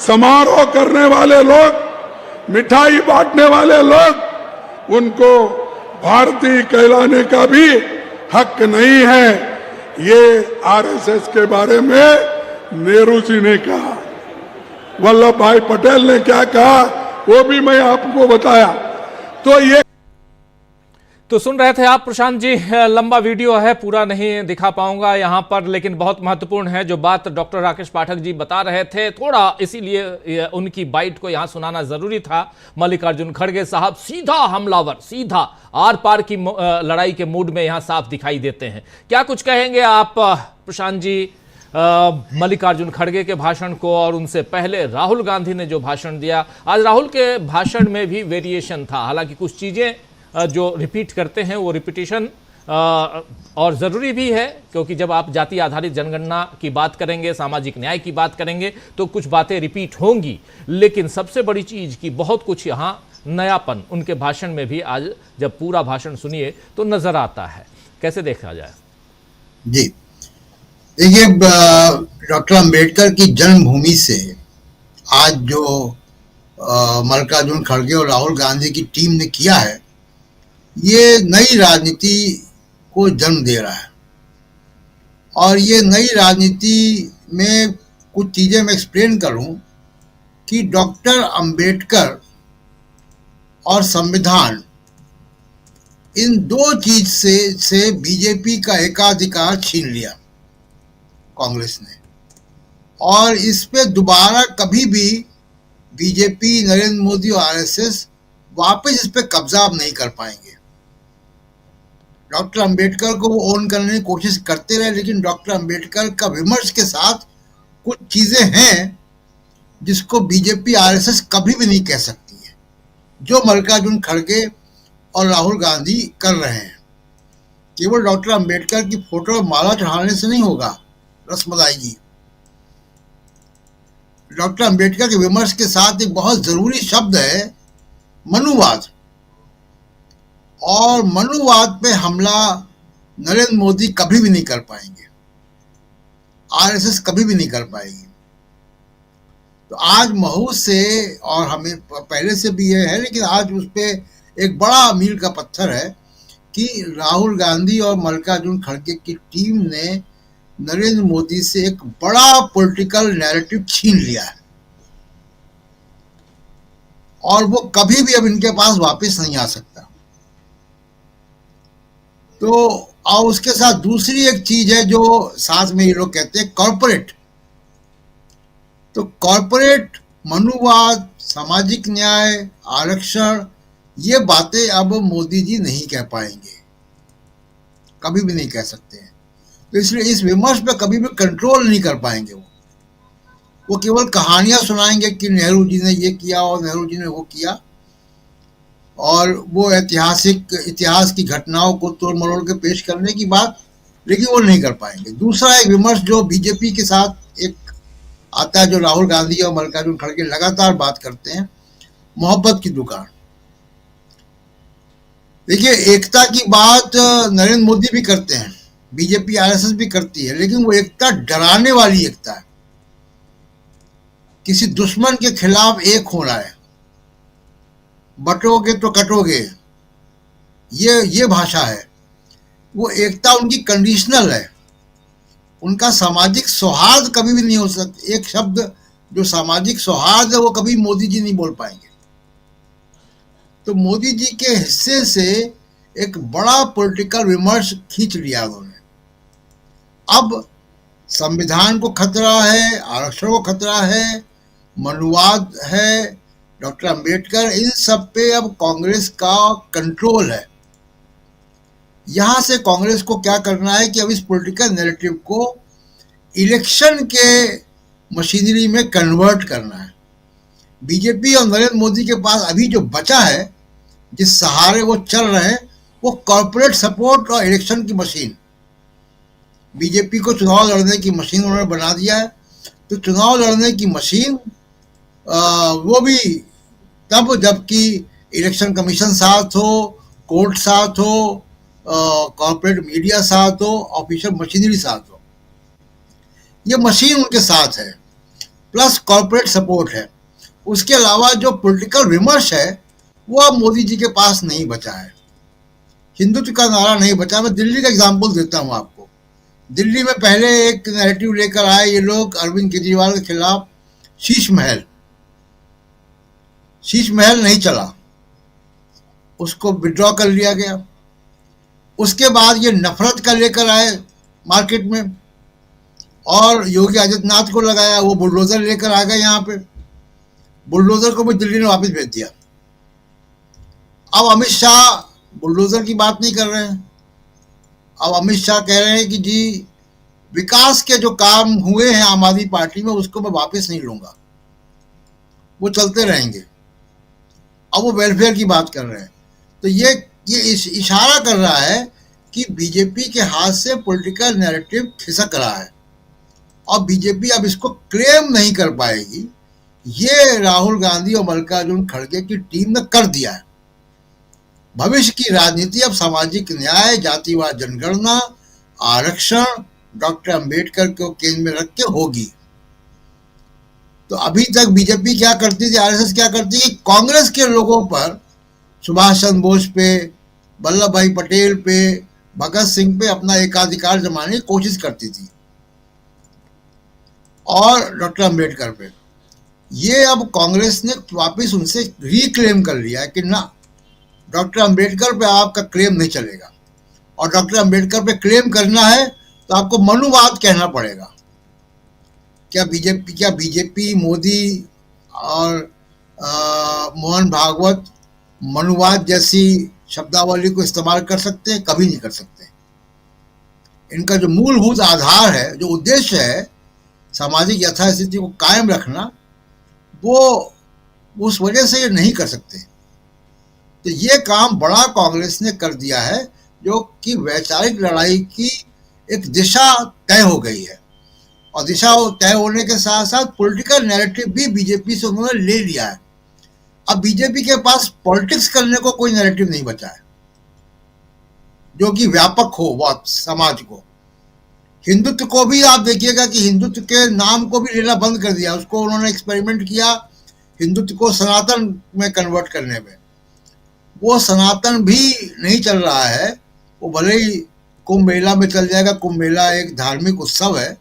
समारोह करने वाले लोग, मिठाई बांटने वाले लोग, उनको भारतीय कहलाने का भी हक नहीं है। ये आरएसएस के बारे में नेहरू जी ने कहा। वल्लभ भाई पटेल ने क्या कहा वो भी मैं आपको बताया। तो सुन रहे थे आप प्रशांत जी, लंबा वीडियो है, पूरा नहीं दिखा पाऊंगा यहां पर, लेकिन बहुत महत्वपूर्ण है जो बात डॉक्टर राकेश पाठक जी बता रहे थे। थोड़ा इसीलिए उनकी बाइट को यहां सुनाना जरूरी था। मल्लिकार्जुन खड़गे साहब सीधा हमलावर, सीधा आर पार की लड़ाई के मूड में यहां साफ दिखाई देते हैं। क्या कुछ कहेंगे आप प्रशांत जी मल्लिकार्जुन खड़गे के भाषण को, और उनसे पहले राहुल गांधी ने जो भाषण दिया? आज राहुल के भाषण में भी वेरिएशन था, हालांकि कुछ चीजें जो रिपीट करते हैं वो रिपीटिशन और ज़रूरी भी है, क्योंकि जब आप जाति आधारित जनगणना की बात करेंगे, सामाजिक न्याय की बात करेंगे, तो कुछ बातें रिपीट होंगी। लेकिन सबसे बड़ी चीज़ कि बहुत कुछ यहाँ नयापन उनके भाषण में भी आज जब पूरा भाषण सुनिए तो नज़र आता है। कैसे देखा जाए? जी देखिए, डॉक्टर अंबेडकर की जन्मभूमि से आज जो मल्लिकार्जुन खड़गे और राहुल गांधी की टीम ने किया है, ये नई राजनीति को जन्म दे रहा है। और ये नई राजनीति में कुछ चीज़ें मैं एक्सप्लेन करूं कि डॉक्टर अंबेडकर और संविधान, इन दो चीज से बीजेपी का एकाधिकार छीन लिया कांग्रेस ने, और इस पे दोबारा कभी भी बीजेपी, नरेंद्र मोदी और आरएसएस वापस इस पे कब्जा नहीं कर पाएंगे। डॉक्टर अंबेडकर को वो ओन करने की कोशिश करते रहे, लेकिन डॉक्टर अंबेडकर का विमर्श के साथ कुछ चीजें हैं जिसको बीजेपी, आरएसएस कभी भी नहीं कह सकती है, जो मल्लिकार्जुन खड़गे और राहुल गांधी कर रहे हैं। केवल डॉक्टर अंबेडकर की फोटो और माला चढ़ाने से नहीं होगा रसमलाई जी। डॉक्टर अंबेडकर के विमर्श के साथ एक बहुत जरूरी शब्द है मनुवाद, और मनुवाद पे हमला नरेंद्र मोदी कभी भी नहीं कर पाएंगे, आरएसएस कभी भी नहीं कर पाएगी। तो आज महू से, और हमें पहले से भी ये है, लेकिन आज उस पे एक बड़ा मील का पत्थर है कि राहुल गांधी और मल्लिकार्जुन खड़गे की टीम ने नरेंद्र मोदी से एक बड़ा पॉलिटिकल नैरेटिव छीन लिया है, और वो कभी भी अब इनके पास वापस नहीं आ सकता। तो और उसके साथ दूसरी एक चीज है जो साथ में ये लोग कहते हैं कॉर्पोरेट। तो कॉर्पोरेट मनुवाद, सामाजिक न्याय, आरक्षण ये बातें अब मोदी जी नहीं कह पाएंगे, कभी भी नहीं कह सकते हैं। तो इसलिए इस विमर्श पे कभी भी कंट्रोल नहीं कर पाएंगे। वो केवल कहानियां सुनाएंगे कि नेहरू जी ने ये किया और नेहरू जी ने वो किया, और वो इतिहास की घटनाओं को तोड़ मरोड़ के पेश करने की बात, लेकिन वो नहीं कर पाएंगे। दूसरा एक विमर्श जो बीजेपी के साथ एक आता है, जो राहुल गांधी और मल्लिकार्जुन खड़गे लगातार बात करते हैं, मोहब्बत की दुकान। देखिए, एकता की बात नरेंद्र मोदी भी करते हैं, बीजेपी आरएसएस भी करती है, लेकिन वो एकता डराने वाली एकता है। किसी दुश्मन के खिलाफ एक हो रहा है, बटोगे तो कटोगे, ये भाषा है। वो एकता उनकी कंडीशनल है। उनका सामाजिक सौहार्द कभी भी नहीं हो सकता। एक शब्द जो सामाजिक सौहार्द है वो कभी मोदी जी नहीं बोल पाएंगे। तो मोदी जी के हिस्से से एक बड़ा पॉलिटिकल विमर्श खींच लिया उन्होंने। अब संविधान को खतरा है, आरक्षण को खतरा है, मनुवाद है, डॉक्टर अंबेडकर, इन सब पे अब कांग्रेस का कंट्रोल है। यहां से कांग्रेस को क्या करना है कि अब इस पॉलिटिकल नैरेटिव को इलेक्शन के मशीनरी में कन्वर्ट करना है। बीजेपी और नरेंद्र मोदी के पास अभी जो बचा है, जिस सहारे वो चल रहे हैं, वो कॉर्पोरेट सपोर्ट और इलेक्शन की मशीन। बीजेपी को चुनाव लड़ने की मशीन उन्होंने बना दिया है। तो चुनाव लड़ने की मशीन वो भी तब जबकि इलेक्शन कमीशन साथ हो, कोर्ट साथ हो, कॉर्पोरेट मीडिया साथ हो, ऑफिशियल मशीनरी साथ हो। ये मशीन उनके साथ है, प्लस कॉर्पोरेट सपोर्ट है। उसके अलावा जो पॉलिटिकल विमर्श है वो अब मोदी जी के पास नहीं बचा है। हिंदुत्व का नारा नहीं बचा। मैं दिल्ली का एग्जाम्पल देता हूँ आपको। दिल्ली में पहले एक नैरेटिव लेकर आए ये लोग अरविंद केजरीवाल के खिलाफ, शीश महल नहीं चला, उसको विड्रॉ कर लिया गया। उसके बाद ये नफरत का लेकर आए मार्केट में और योगी आदित्यनाथ को लगाया, वो बुलडोजर लेकर आ गए। यहाँ पे बुलडोजर को भी दिल्ली ने वापस भेज दिया। अब अमित शाह बुलडोजर की बात नहीं कर रहे हैं। अब अमित शाह कह रहे हैं कि जी विकास के जो काम हुए हैं आम आदमी पार्टी में उसको मैं वापस नहीं लूंगा, वो चलते रहेंगे। अब वो वेलफेयर की बात कर रहे हैं। तो ये इशारा कर रहा है कि बीजेपी के हाथ से पॉलिटिकल नैरेटिव खिसक रहा है और बीजेपी अब इसको क्लेम नहीं कर पाएगी। ये राहुल गांधी और मल्लिकार्जुन खड़गे की टीम ने कर दिया है। भविष्य की राजनीति अब सामाजिक न्याय, जातिवाद जनगणना, आरक्षण, डॉक्टर अंबेडकर को केंद्र में रख के होगी। तो अभी तक बीजेपी क्या करती थी, आरएसएस क्या करती थी, कांग्रेस के लोगों पर, सुभाष चंद्र बोस पे, वल्लभ भाई पटेल पे, भगत सिंह पे अपना एकाधिकार जमाने की कोशिश करती थी और डॉक्टर अंबेडकर पे। ये अब कांग्रेस ने वापस उनसे रिक्लेम कर लिया है कि ना, डॉक्टर अंबेडकर पे आपका क्लेम नहीं चलेगा। और डॉक्टर अंबेडकर पे क्लेम करना है तो आपको मनुवाद कहना पड़ेगा। क्या बीजेपी मोदी और मोहन भागवत मनुवाद जैसी शब्दावली को इस्तेमाल कर सकते हैं? कभी नहीं कर सकते। इनका जो मूलभूत आधार है, जो उद्देश्य है सामाजिक यथास्थिति को कायम रखना, वो उस वजह से ये नहीं कर सकते। तो ये काम बड़ा कांग्रेस ने कर दिया है, जो कि वैचारिक लड़ाई की एक दिशा तय हो गई है। और दिशा तय होने के साथ साथ पॉलिटिकल नैरेटिव भी बीजेपी से उन्होंने ले लिया है। अब बीजेपी के पास पॉलिटिक्स करने को कोई नैरेटिव नहीं बचा है जो कि व्यापक हो बहुत समाज को। हिंदुत्व को भी आप देखिएगा कि हिंदुत्व के नाम को भी लेना बंद कर दिया। उसको उन्होंने एक्सपेरिमेंट किया हिंदुत्व को सनातन में कन्वर्ट करने में। वो सनातन भी नहीं चल रहा है। वो भले ही कुंभ मेला में चल जाएगा, कुंभ मेला एक धार्मिक उत्सव है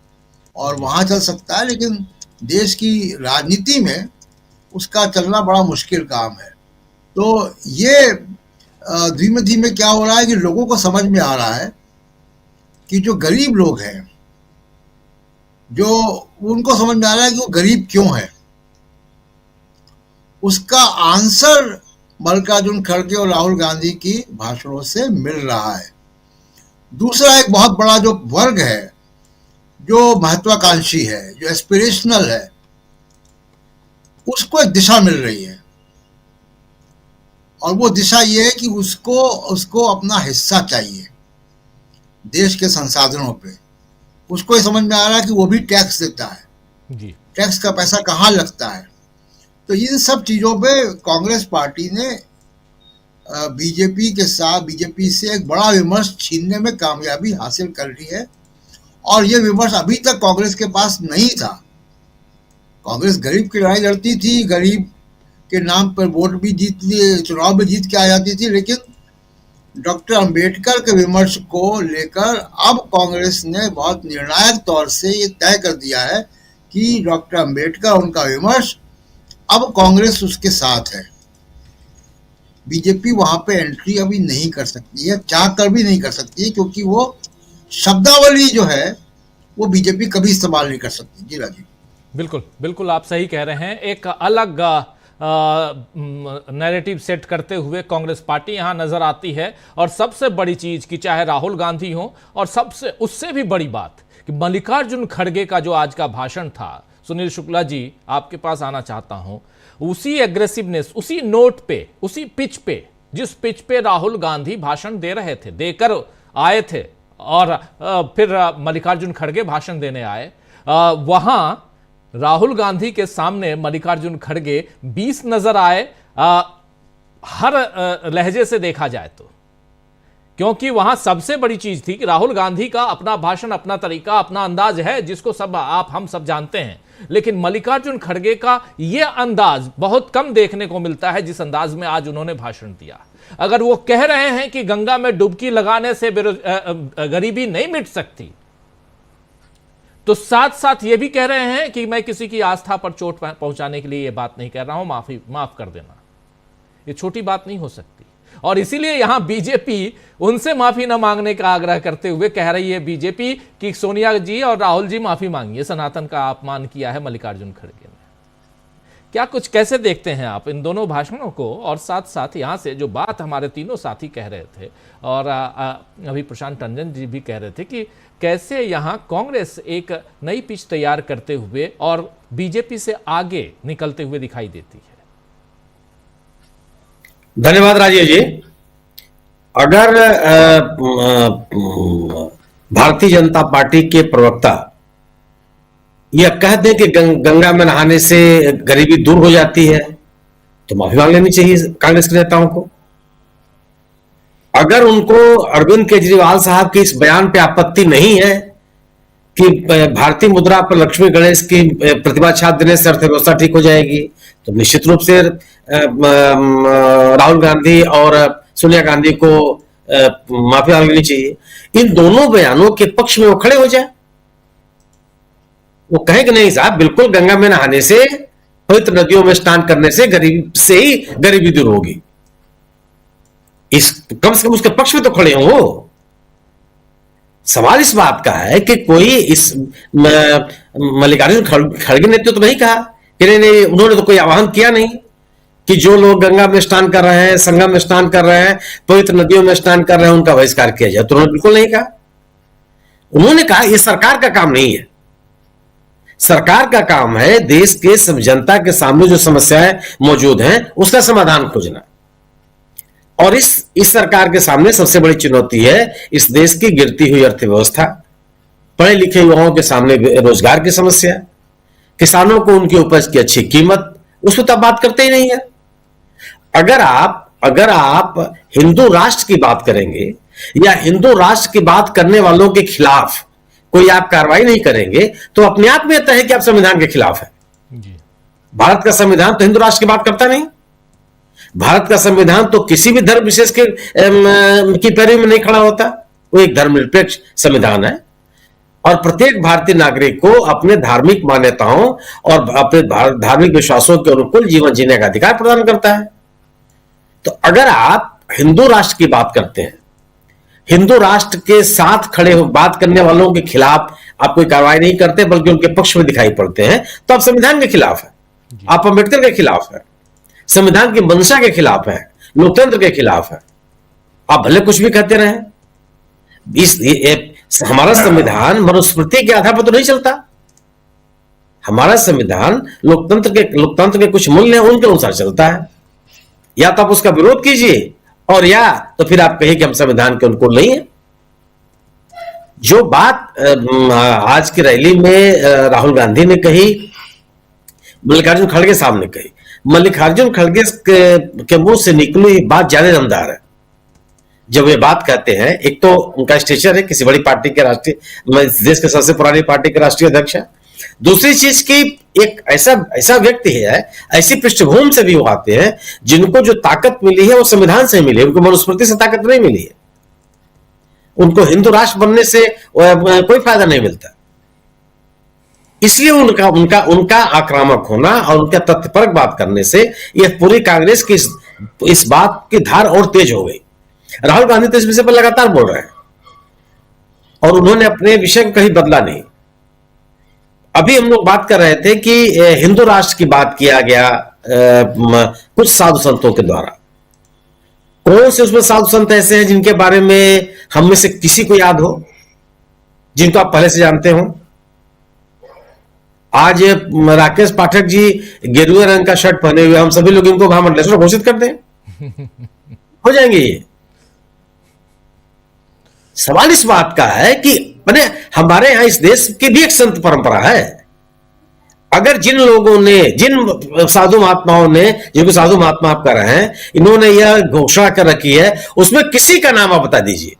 और वहाँ चल सकता है, लेकिन देश की राजनीति में उसका चलना बड़ा मुश्किल काम है। तो ये धीमे धीमे क्या हो रहा है कि लोगों को समझ में आ रहा है कि जो गरीब लोग हैं, जो उनको समझ में आ रहा है कि वो गरीब क्यों है। उसका आंसर मल्लिकार्जुन खड़गे और राहुल गांधी की भाषणों से मिल रहा है। दूसरा एक बहुत बड़ा जो वर्ग है, जो महत्वाकांक्षी है, जो एस्पिरेशनल है, उसको एक दिशा मिल रही है, और वो दिशा ये है कि उसको अपना हिस्सा चाहिए देश के संसाधनों पे। उसको ये समझ में आ रहा है कि वो भी टैक्स देता है जी। टैक्स का पैसा कहाँ लगता है। तो इन सब चीज़ों पे कांग्रेस पार्टी ने बीजेपी से एक बड़ा विमर्श छीनने में कामयाबी हासिल कर ली है, और ये विमर्श अभी तक कांग्रेस के पास नहीं था। कांग्रेस गरीब की लड़ाई लड़ती थी, गरीब के नाम पर वोट भी चुनाव में जीत के आ जाती थी, लेकिन डॉक्टर अंबेडकर के विमर्श को लेकर अब कांग्रेस ने बहुत निर्णायक तौर से ये तय कर दिया है कि डॉक्टर अंबेडकर, उनका विमर्श, अब कांग्रेस उसके साथ है। बीजेपी वहां पे एंट्री अभी नहीं कर सकती है, चाह कर भी नहीं कर सकती है, क्योंकि वो शब्दावली जो है वो बीजेपी कभी इस्तेमाल नहीं कर सकती। जी राजीव, बिल्कुल बिल्कुल आप सही कह रहे हैं। एक अलग नैरेटिव सेट करते हुए कांग्रेस पार्टी यहां नजर आती है, और सबसे बड़ी चीज कि चाहे राहुल गांधी हो, और सबसे उससे भी बड़ी बात कि मल्लिकार्जुन खड़गे का जो आज का भाषण था, सुनील शुक्ला जी आपके पास आना चाहता हूं, उसी एग्रेसिवनेस, उसी नोट पे, उसी पिच पे, जिस पिच पे राहुल गांधी भाषण दे रहे थे, देकर आए थे, और फिर मल्लिकार्जुन खड़गे भाषण देने आए, वहां राहुल गांधी के सामने मल्लिकार्जुन खड़गे 20 नजर आए, हर लहजे से देखा जाए तो, क्योंकि वहां सबसे बड़ी चीज थी कि राहुल गांधी का अपना भाषण, अपना तरीका, अपना अंदाज है, जिसको सब हम सब जानते हैं, लेकिन मल्लिकार्जुन खड़गे का यह अंदाज बहुत कम देखने को मिलता है, जिस अंदाज में आज उन्होंने भाषण दिया। अगर वो कह रहे हैं कि गंगा में डुबकी लगाने से गरीबी नहीं मिट सकती, तो साथ साथ ये भी कह रहे हैं कि मैं किसी की आस्था पर चोट पहुंचाने के लिए ये बात नहीं कह रहा हूं, माफ कर देना, ये छोटी बात नहीं हो सकती। और इसीलिए यहां बीजेपी उनसे माफी न मांगने का आग्रह करते हुए कह रही है बीजेपी कि सोनिया जी और राहुल जी माफी मांगिए, सनातन का अपमान किया है मल्लिकार्जुन खड़गे ने। क्या कुछ कैसे देखते हैं आप इन दोनों भाषणों को? और साथ साथ यहां से जो बात हमारे तीनों साथी कह रहे थे, और अभी प्रशांत टंडन जी भी कह रहे थे कि कैसे यहां कांग्रेस एक नई पिच तैयार करते हुए और बीजेपी से आगे निकलते हुए दिखाई देती है। धन्यवाद राजीव जी। अगर भारतीय जनता पार्टी के प्रवक्ता यह कह दें कि गंगा में नहाने से गरीबी दूर हो जाती है, तो माफी मांग लेनी चाहिए कांग्रेस के नेताओं को। अगर उनको अरविंद केजरीवाल साहब के इस बयान पे आपत्ति नहीं है कि भारतीय मुद्रा पर लक्ष्मी गणेश की प्रतिभा छाप देने से अर्थव्यवस्था ठीक हो जाएगी, तो निश्चित रूप से राहुल गांधी और सोनिया गांधी को माफी मांग लेनी चाहिए। इन दोनों बयानों के पक्ष में वो खड़े हो जाए, वो कहे कि नहीं साहब, बिल्कुल गंगा में नहाने से, पवित्र नदियों में स्नान करने से गरीबी दूर होगी। इस कम से कम उसके पक्ष में तो खड़े हो। सवाल इस बात का है कि कोई इस मल्लिकार्जुन खड़गे ने तो नहीं कहा कि नहीं, उन्होंने तो कोई आह्वान किया नहीं कि जो लोग गंगा में स्नान कर रहे हैं, संगम में स्नान कर रहे हैं, पवित्र नदियों में स्नान कर रहे हैं, उनका बहिष्कार किया जाए, तो उन्होंने बिल्कुल नहीं कहा। उन्होंने कहा यह सरकार का काम नहीं है। सरकार का काम है देश के जनता के सामने जो समस्याएं मौजूद हैं उसका समाधान खोजना, और इस सरकार के सामने सबसे बड़ी चुनौती है इस देश की गिरती हुई अर्थव्यवस्था, पढ़े लिखे युवाओं के सामने रोजगार की समस्या, किसानों को उनकी उपज की अच्छी कीमत, उस पर तो बात करते ही नहीं है। अगर आप हिंदू राष्ट्र की बात करेंगे या हिंदू राष्ट्र की बात करने वालों के खिलाफ कोई आप कार्रवाई नहीं करेंगे, तो अपने आप में यह है कि आप संविधान के खिलाफ है। भारत का संविधान तो हिंदू राष्ट्र की बात करता नहीं। भारत का संविधान तो किसी भी धर्म विशेष की पैरवी में नहीं खड़ा होता। वो एक धर्मनिरपेक्ष संविधान है, और प्रत्येक भारतीय नागरिक को अपने धार्मिक मान्यताओं और अपने धार्मिक विश्वासों के अनुकूल जीवन जीने का अधिकार प्रदान करता है। तो अगर आप हिंदू राष्ट्र की बात करते हैं, हिंदू राष्ट्र के साथ खड़े हो बात करने वालों के खिलाफ आप कोई कार्रवाई नहीं करते, बल्कि उनके पक्ष में दिखाई पड़ते हैं, तो आप संविधान के खिलाफ है, आप अंबेडकर के खिलाफ है, संविधान की मंशा के खिलाफ है, लोकतंत्र के खिलाफ है। आप भले कुछ भी कहते रहे, हमारा संविधान मनुस्मृति के आधार पर तो नहीं चलता। हमारा संविधान लोकतंत्र के कुछ मूल्य हैं, उनके अनुसार चलता है। या तो आप उसका विरोध कीजिए, और या तो फिर आप कहिए कि हम संविधान के अनुकूल नहीं है। जो बात आज की रैली में राहुल गांधी ने कही, मल्लिकार्जुन खड़गे साहब ने कही, मल्लिकार्जुन खड़गे के मुंह से निकली बात ज्यादा दमदार है। जब ये बात कहते हैं, एक तो उनका स्टेचर है, किसी बड़ी पार्टी के राष्ट्रीय, देश के सबसे पुरानी पार्टी के राष्ट्रीय अध्यक्ष है। दूसरी चीज की एक ऐसा व्यक्ति है, ऐसी पृष्ठभूमि से भी वो आते हैं जिनको जो ताकत मिली है वो संविधान से मिली है, उनको मनुस्मृति से ताकत नहीं मिली है। उनको हिंदू राष्ट्र बनने से कोई फायदा नहीं मिलता। इसलिए उनका आक्रामक होना और उनका तथ्यपरक बात करने से यह पूरी कांग्रेस की इस बात की धार और तेज हो गई। राहुल गांधी तो इस विषय पर लगातार बोल रहे हैं और उन्होंने अपने विषय को कहीं बदला नहीं। अभी हम लोग बात कर रहे थे कि हिंदू राष्ट्र की बात किया गया कुछ साधु संतों के द्वारा। कौन से उसमें साधु संत ऐसे हैं जिनके बारे में हम में से किसी को याद हो, जिनको आप पहले से जानते हो? आज राकेश पाठक जी गेरुए रंग का शर्ट पहने हुए, हम सभी लोग इनको महामंडलेश्वर घोषित कर दें, हो जाएंगे ये। सवाल इस बात का है कि मैंने हमारे यहां इस देश की भी एक संत परंपरा है। अगर जिन लोगों ने, जिन साधु महात्माओं ने, जिनको साधु महात्मा आप कर रहे हैं, इन्होंने यह घोषणा कर रखी है, उसमें किसी का नाम आप बता दीजिए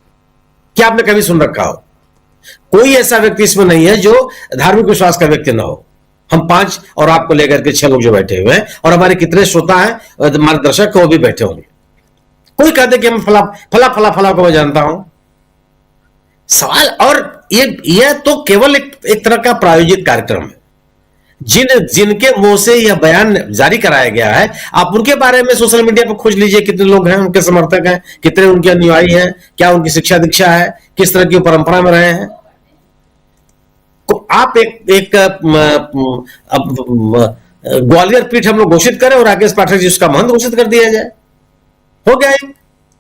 कि आपने कभी सुन रखा हो। कोई ऐसा व्यक्ति इसमें नहीं है जो धार्मिक विश्वास का व्यक्ति ना हो। हम 5 और आपको लेकर के 6 लोग जो बैठे हुए हैं, और हमारे कितने श्रोता हैं, हमारे दर्शक वो भी बैठे होंगे। कोई कहते कि हम फला को मैं जानता हूं। सवाल, और यह तो केवल एक तरह का प्रायोजित कार्यक्रम है। जिनके मुंह से यह बयान जारी कराया गया है, आप उनके बारे में सोशल मीडिया पर खोज लीजिए, कितने लोग हैं उनके समर्थक हैं, कितने उनके अनुयायी हैं, क्या उनकी शिक्षा दीक्षा है, किस तरह की परंपरा में रहे हैं। तो आप एक ग्वालियर पीठ हम लोग घोषित करें और राकेश पाठक जी उसका महंत घोषित कर दिया जाए, हो गया,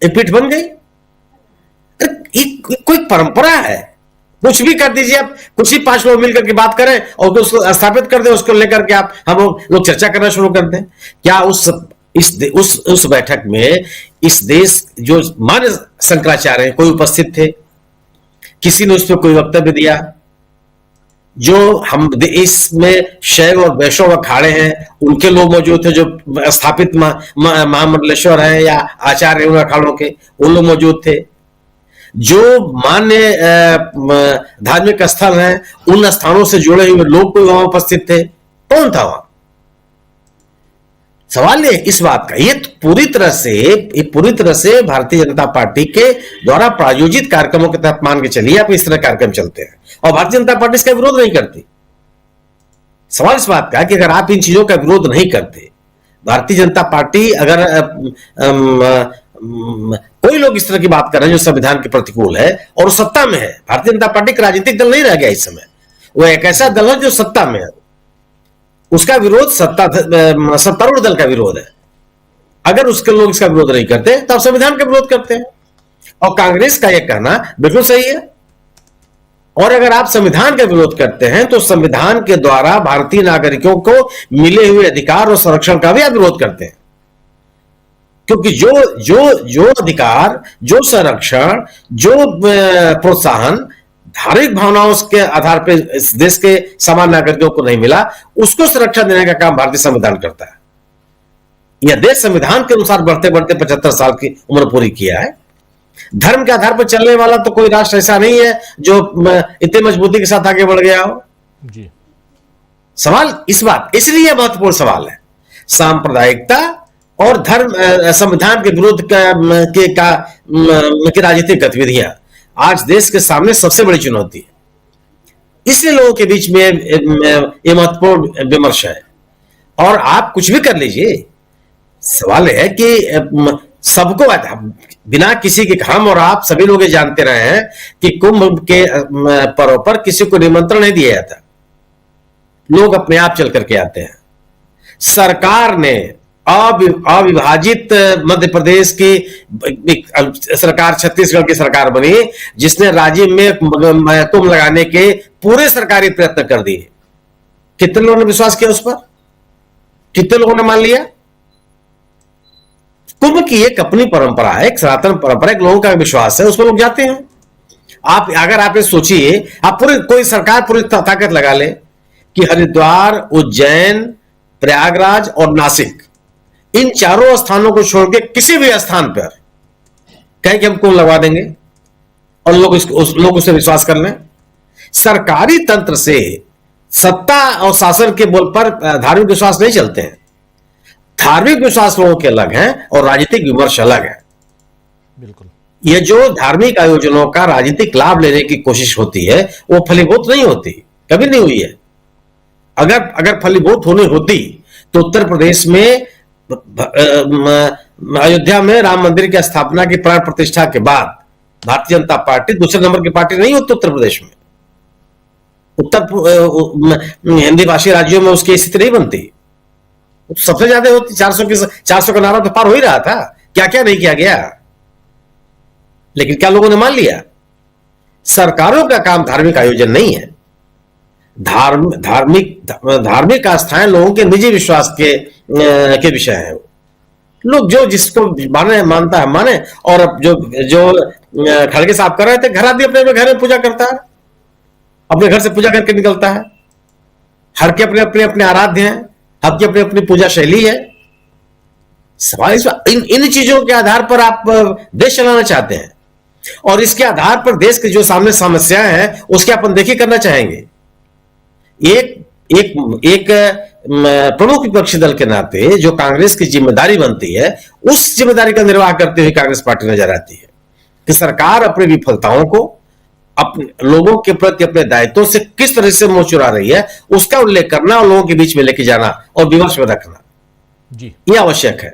एक पीठ बन गई। कोई परंपरा है, कुछ भी कर दीजिए आप, कुछ ही 5 लोग मिलकर के बात करें और उसको स्थापित कर दें, उसको लेकर के आप हम लोग चर्चा करना शुरू कर दें। क्या उस बैठक में इस देश जो मान्य शंकराचार्य हैं, कोई उपस्थित थे? किसी ने उस पर कोई वक्तव्य दिया? जो हम इसमें शैव और वैष्णव अखाड़े हैं, उनके लोग मौजूद थे, जो स्थापित महामंडलेश्वर हैं या आचार्य उन अखाड़ों के, उन लोग मौजूद थे। जो मान्य धार्मिक स्थल हैं, उन स्थानों से जुड़े हुए लोग कोई वहां उपस्थित थे? कौन था वहां? सवाल ये इस बात का, ये पूरी तरह से भारतीय जनता पार्टी के द्वारा प्रायोजित कार्यक्रमों के तहत मान के चलिए आप इस तरह कार्यक्रम चलते हैं, और भारतीय जनता पार्टी इसका विरोध नहीं करती। सवाल इस बात का कि अगर आप इन चीजों का विरोध नहीं करते, भारतीय जनता पार्टी अगर कोई लोग इस तरह की बात कर रहे हैं जो संविधान के प्रतिकूल है और सत्ता में है, भारतीय जनता पार्टी का राजनीतिक दल नहीं रह गया इस समय, वो एक ऐसा दल है जो सत्ता में है, उसका विरोध सत्तारूढ़ दल का विरोध है। अगर उसके लोग इसका विरोध नहीं करते तो आप संविधान का विरोध करते हैं, और कांग्रेस का यह कहना बिल्कुल सही है। और अगर आप संविधान का विरोध करते हैं तो संविधान के द्वारा भारतीय नागरिकों को मिले हुए अधिकार और संरक्षण का भी आप विरोध करते हैं, क्योंकि जो अधिकार, जो संरक्षण, जो प्रोत्साहन धार्मिक भावनाओं के आधार पर इस देश के सामान्य नागरिकों को नहीं मिला, उसको सुरक्षा देने का काम भारतीय संविधान करता है। यह देश संविधान के अनुसार बढ़ते बढ़ते 75 साल की उम्र पूरी किया है। धर्म के आधार पर चलने वाला तो कोई राष्ट्र ऐसा नहीं है जो इतनी मजबूती के साथ आगे बढ़ गया हो जी। सवाल इस बात, इसलिए महत्वपूर्ण सवाल है सांप्रदायिकता और धर्म संविधान के विरुद्ध की राजनीतिक गतिविधियां आज देश के सामने सबसे बड़ी चुनौती है। इसलिए लोगों के बीच में ये महत्वपूर्ण विमर्श है। और आप कुछ भी कर लीजिए, सवाल है कि सबको बिना किसी के, हम और आप सभी लोग जानते रहे हैं कि कुंभ के पर्व पर किसी को निमंत्रण नहीं दिया जाता, लोग अपने आप चल करके आते हैं। सरकार ने अविभाजित मध्य प्रदेश की सरकार, छत्तीसगढ़ की सरकार बनी, जिसने राज्य में कुंभ लगाने के पूरे सरकारी प्रयत्न कर दिए। कितने लोगों ने विश्वास किया उस पर? कितने लोगों ने मान लिया? कुंभ की एक अपनी परंपरा है, एक सनातन परंपरा, एक लोगों का विश्वास है, उसमें लोग जाते हैं। अगर आप ये सोचिए, आप कोई सरकार पूरी ताकत लगा ले कि हरिद्वार, उज्जैन, प्रयागराज और नासिक, इन चारों स्थानों को छोड़ के किसी भी स्थान पर कहें कि हम कुंभ लगवा देंगे और लोग उसे विश्वास कर लें। सरकारी तंत्र से, सत्ता और शासन के बल पर धार्मिक विश्वास नहीं चलते हैं। धार्मिक विश्वास लोगों के अलग हैं और राजनीतिक विमर्श अलग है। बिल्कुल, ये जो धार्मिक आयोजनों का राजनीतिक लाभ लेने की कोशिश होती है, वो फलीभूत नहीं होती, कभी नहीं हुई है। अगर फलीभूत होनी होती तो उत्तर प्रदेश में अयोध्या में राम मंदिर की स्थापना की प्राण प्रतिष्ठा के बाद भारतीय जनता पार्टी दूसरे नंबर की पार्टी नहीं होती उत्तर प्रदेश में। हिंदी भाषी राज्यों में उसकी स्थिति नहीं बनती, सबसे ज्यादा होती। 400 का नारा तो पार हो ही रहा था। क्या क्या नहीं किया गया, लेकिन क्या लोगों ने मान लिया? सरकारों का काम धार्मिक आयोजन नहीं है। धार्मिक आस्थाएं लोगों के निजी विश्वास के विषय है। लोग जो जिसको मानता है माने। और जो खड़गे साहब कर रहे थे, घर आदमी अपने घर में पूजा करता है, अपने घर से पूजा करके निकलता है। हर के अपने आराध्य हैं, हर की अपनी पूजा शैली है। सवाल इन चीजों के आधार पर आप देश चलाना चाहते हैं, और इसके आधार पर देश के जो सामने समस्याएं हैं उसकी आप अनदेखी करना चाहेंगे। एक प्रमुख विपक्षी दल के नाते जो कांग्रेस की जिम्मेदारी बनती है, उस जिम्मेदारी का निर्वाह करते हुए कांग्रेस पार्टी नजर आती है कि सरकार अपनी विफलताओं को, अपने लोगों के प्रति अपने दायित्वों से किस तरह से मुंह चुरा रही है, उसका उल्लेख करना और लोगों के बीच में लेके जाना और विमर्श में रखना जी, ये आवश्यक है।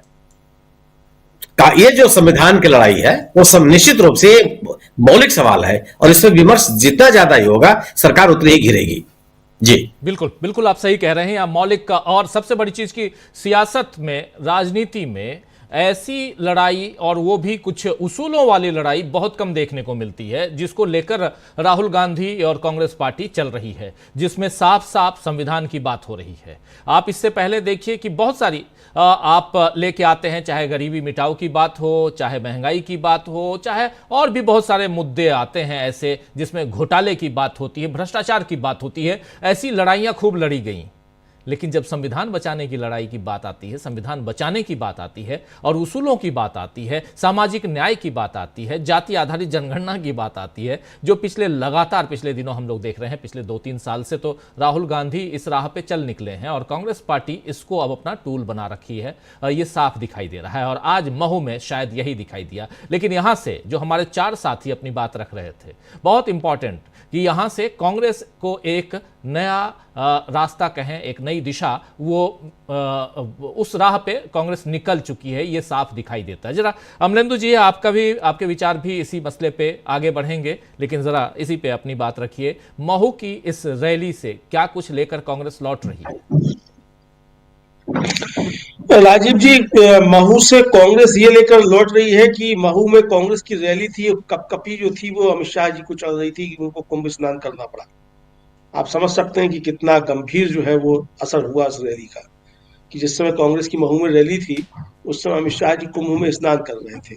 ये जो संविधान की लड़ाई है वो सब निश्चित रूप से मौलिक सवाल है, और इसमें विमर्श जितना ज्यादा ही होगा, सरकार उतनी ही घिरेगी। जी बिल्कुल बिल्कुल, आप सही कह रहे हैं। यहाँ मौलिक का, और सबसे बड़ी चीज की सियासत में, राजनीति में ऐसी लड़ाई, और वो भी कुछ उसूलों वाली लड़ाई बहुत कम देखने को मिलती है, जिसको लेकर राहुल गांधी और कांग्रेस पार्टी चल रही है, जिसमें साफ साफ संविधान की बात हो रही है। आप इससे पहले देखिए कि बहुत सारी आप लेके आते हैं, चाहे गरीबी मिटाओ की बात हो, चाहे महंगाई की बात हो, चाहे और भी बहुत सारे मुद्दे आते हैं ऐसे जिसमें घोटाले की बात होती है, भ्रष्टाचार की बात होती है। ऐसी लड़ाइयां खूब लड़ी गई, लेकिन जब संविधान बचाने की लड़ाई की बात आती है, संविधान बचाने की बात आती है, और उसूलों की बात आती है, सामाजिक न्याय की बात आती है, जाति आधारित जनगणना की बात आती है, जो पिछले दिनों हम लोग देख रहे हैं, पिछले 2-3 साल से तो राहुल गांधी इस राह पे चल निकले हैं, और कांग्रेस पार्टी इसको अब अपना टूल बना रखी है। ये साफ दिखाई दे रहा है, और आज महू में शायद यही दिखाई दिया। लेकिन यहां से जो हमारे 4 साथी अपनी बात रख रहे थे, बहुत इंपॉर्टेंट कि यहां से कांग्रेस को एक नया रास्ता कहें, एक नई दिशा, वो उस राह पे कांग्रेस निकल चुकी है, ये साफ दिखाई देता है। जरा अमलेंदु जी, आपके विचार भी इसी मसले पे आगे बढ़ेंगे, लेकिन जरा इसी पे अपनी बात रखिए। महू की इस रैली से क्या कुछ लेकर कांग्रेस लौट रही है? राजीव जी, महू से कांग्रेस ये लेकर लौट रही है कि महू में कांग्रेस की रैली थी, कपकपी जो थी वो अमित शाह जी को चल रही थी कि उनको कुंभ स्नान करना पड़ा। आप समझ सकते हैं कि कितना गंभीर जो है वो असर हुआ इस रैली का, कि जिस समय कांग्रेस की महू में रैली थी उस समय अमित शाह जी कुंभ में स्नान कर रहे थे।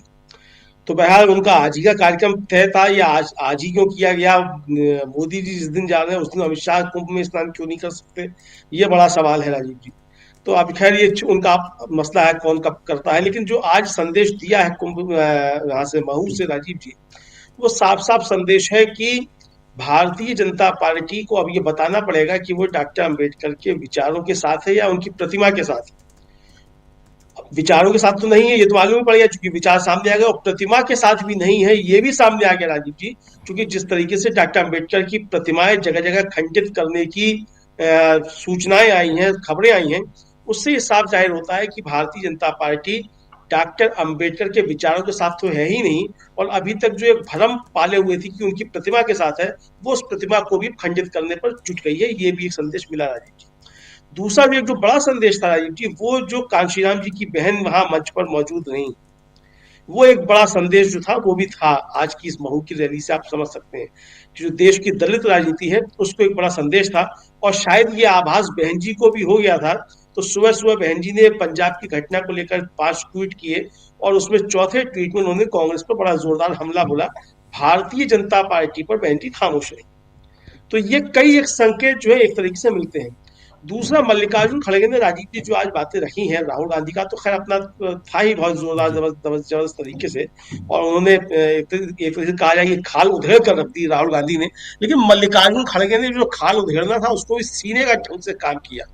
तो बहरहाल उनका आज ही का कार्यक्रम तय था, या आज ही क्यों किया गया? मोदी जी जिस दिन जा रहे हैं उस दिन अमित शाह कुंभ में स्नान क्यों नहीं कर सकते? ये बड़ा सवाल है राजीव जी। तो अब खैर ये उनका मसला है, कौन कब करता है। लेकिन जो आज संदेश दिया है कुंभ यहाँ से महू से राजीव जी, वो साफ साफ संदेश है कि भारतीय जनता पार्टी को अब ये बताना पड़ेगा कि वो डॉक्टर अंबेडकर के विचारों के साथ है या उनकी प्रतिमा के साथ है। विचारों के साथ तो नहीं है, ये तो मालूम पड़ गया, चूंकि विचार सामने आ गया, और प्रतिमा के साथ भी नहीं है, ये भी सामने आ गया राजीव जी। क्योंकि जिस तरीके से डॉक्टर अंबेडकर की प्रतिमाएं जगह जगह खंडित करने की सूचनाएं आई हैं, खबरें आई हैं, उससे ये साफ जाहिर होता है कि भारतीय जनता पार्टी डॉक्टर अंबेडकर के विचारों के साथ तो है ही नहीं, और अभी तक जो एक भ्रम पाले हुए थी कि उनकी प्रतिमा के साथ है, वो उस प्रतिमा को भी खंडित करने पर जुट गई है। ये भी एक संदेश मिला राजीव जी। दूसरा जो एक जो बड़ा संदेश था राजीव जी, वो जो कांशीराम जी की बहन वहां मंच पर मौजूद नहीं, वो एक बड़ा संदेश जो था वो भी था आज की इस महू की रैली से। आप समझ सकते हैं कि जो देश की दलित राजनीति है उसको एक बड़ा संदेश था, और शायद ये आभास बहन जी को भी हो गया था। तो सुबह सुबह बहन जी ने पंजाब की घटना को लेकर 5 ट्वीट किए, और उसमें चौथे ट्वीट में उन्होंने कांग्रेस पर बड़ा जोरदार हमला बोला। भारतीय जनता पार्टी पर बहन जी खामोश रही। तो ये कई एक संकेत जो है एक तरीके से मिलते हैं। दूसरा, मल्लिकार्जुन खड़गे ने राजीव जी जो आज बातें रखी हैं राहुल गांधी का तो खैर अपना था ही बहुत जोरदार जबरदस्त तरीके से, और उन्होंने एक तरीके से कहा जाए कि खाल उधेड़ कर रख दी राहुल गांधी ने। लेकिन मल्लिकार्जुन खड़गे ने जो खाल उधेड़ना था उसको भी सीने का ढंग से काम किया।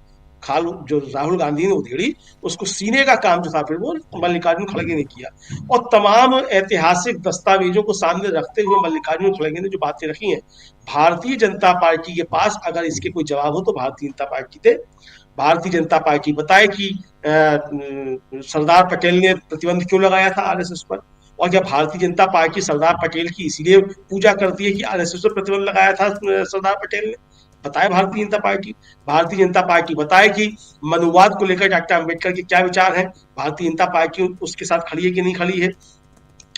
खाल जो राहुल गांधी ने उधेड़ी उसको सीने का काम जो था फिर वो मल्लिकार्जुन खड़गे ने किया। और तमाम ऐतिहासिक दस्तावेजों को सामने रखते हुए मल्लिकार्जुन खड़गे ने जो बातें रखी हैं, भारतीय जनता पार्टी के पास अगर इसके कोई जवाब हो तो भारतीय जनता पार्टी थे। भारतीय जनता पार्टी बताए कि सरदार पटेल ने प्रतिबंध क्यों लगाया था आरएसएस पर, और क्या भारतीय जनता पार्टी सरदार पटेल की इसीलिए पूजा करती है कि आरएसएस पर प्रतिबंध लगाया था सरदार पटेल ने, बताए भारतीय जनता पार्टी। भारतीय जनता पार्टी बताए कि मनुवाद को लेकर डॉक्टर अंबेडकर के क्या विचार हैं, भारतीय जनता पार्टी उसके साथ खड़ी है कि नहीं खड़ी है।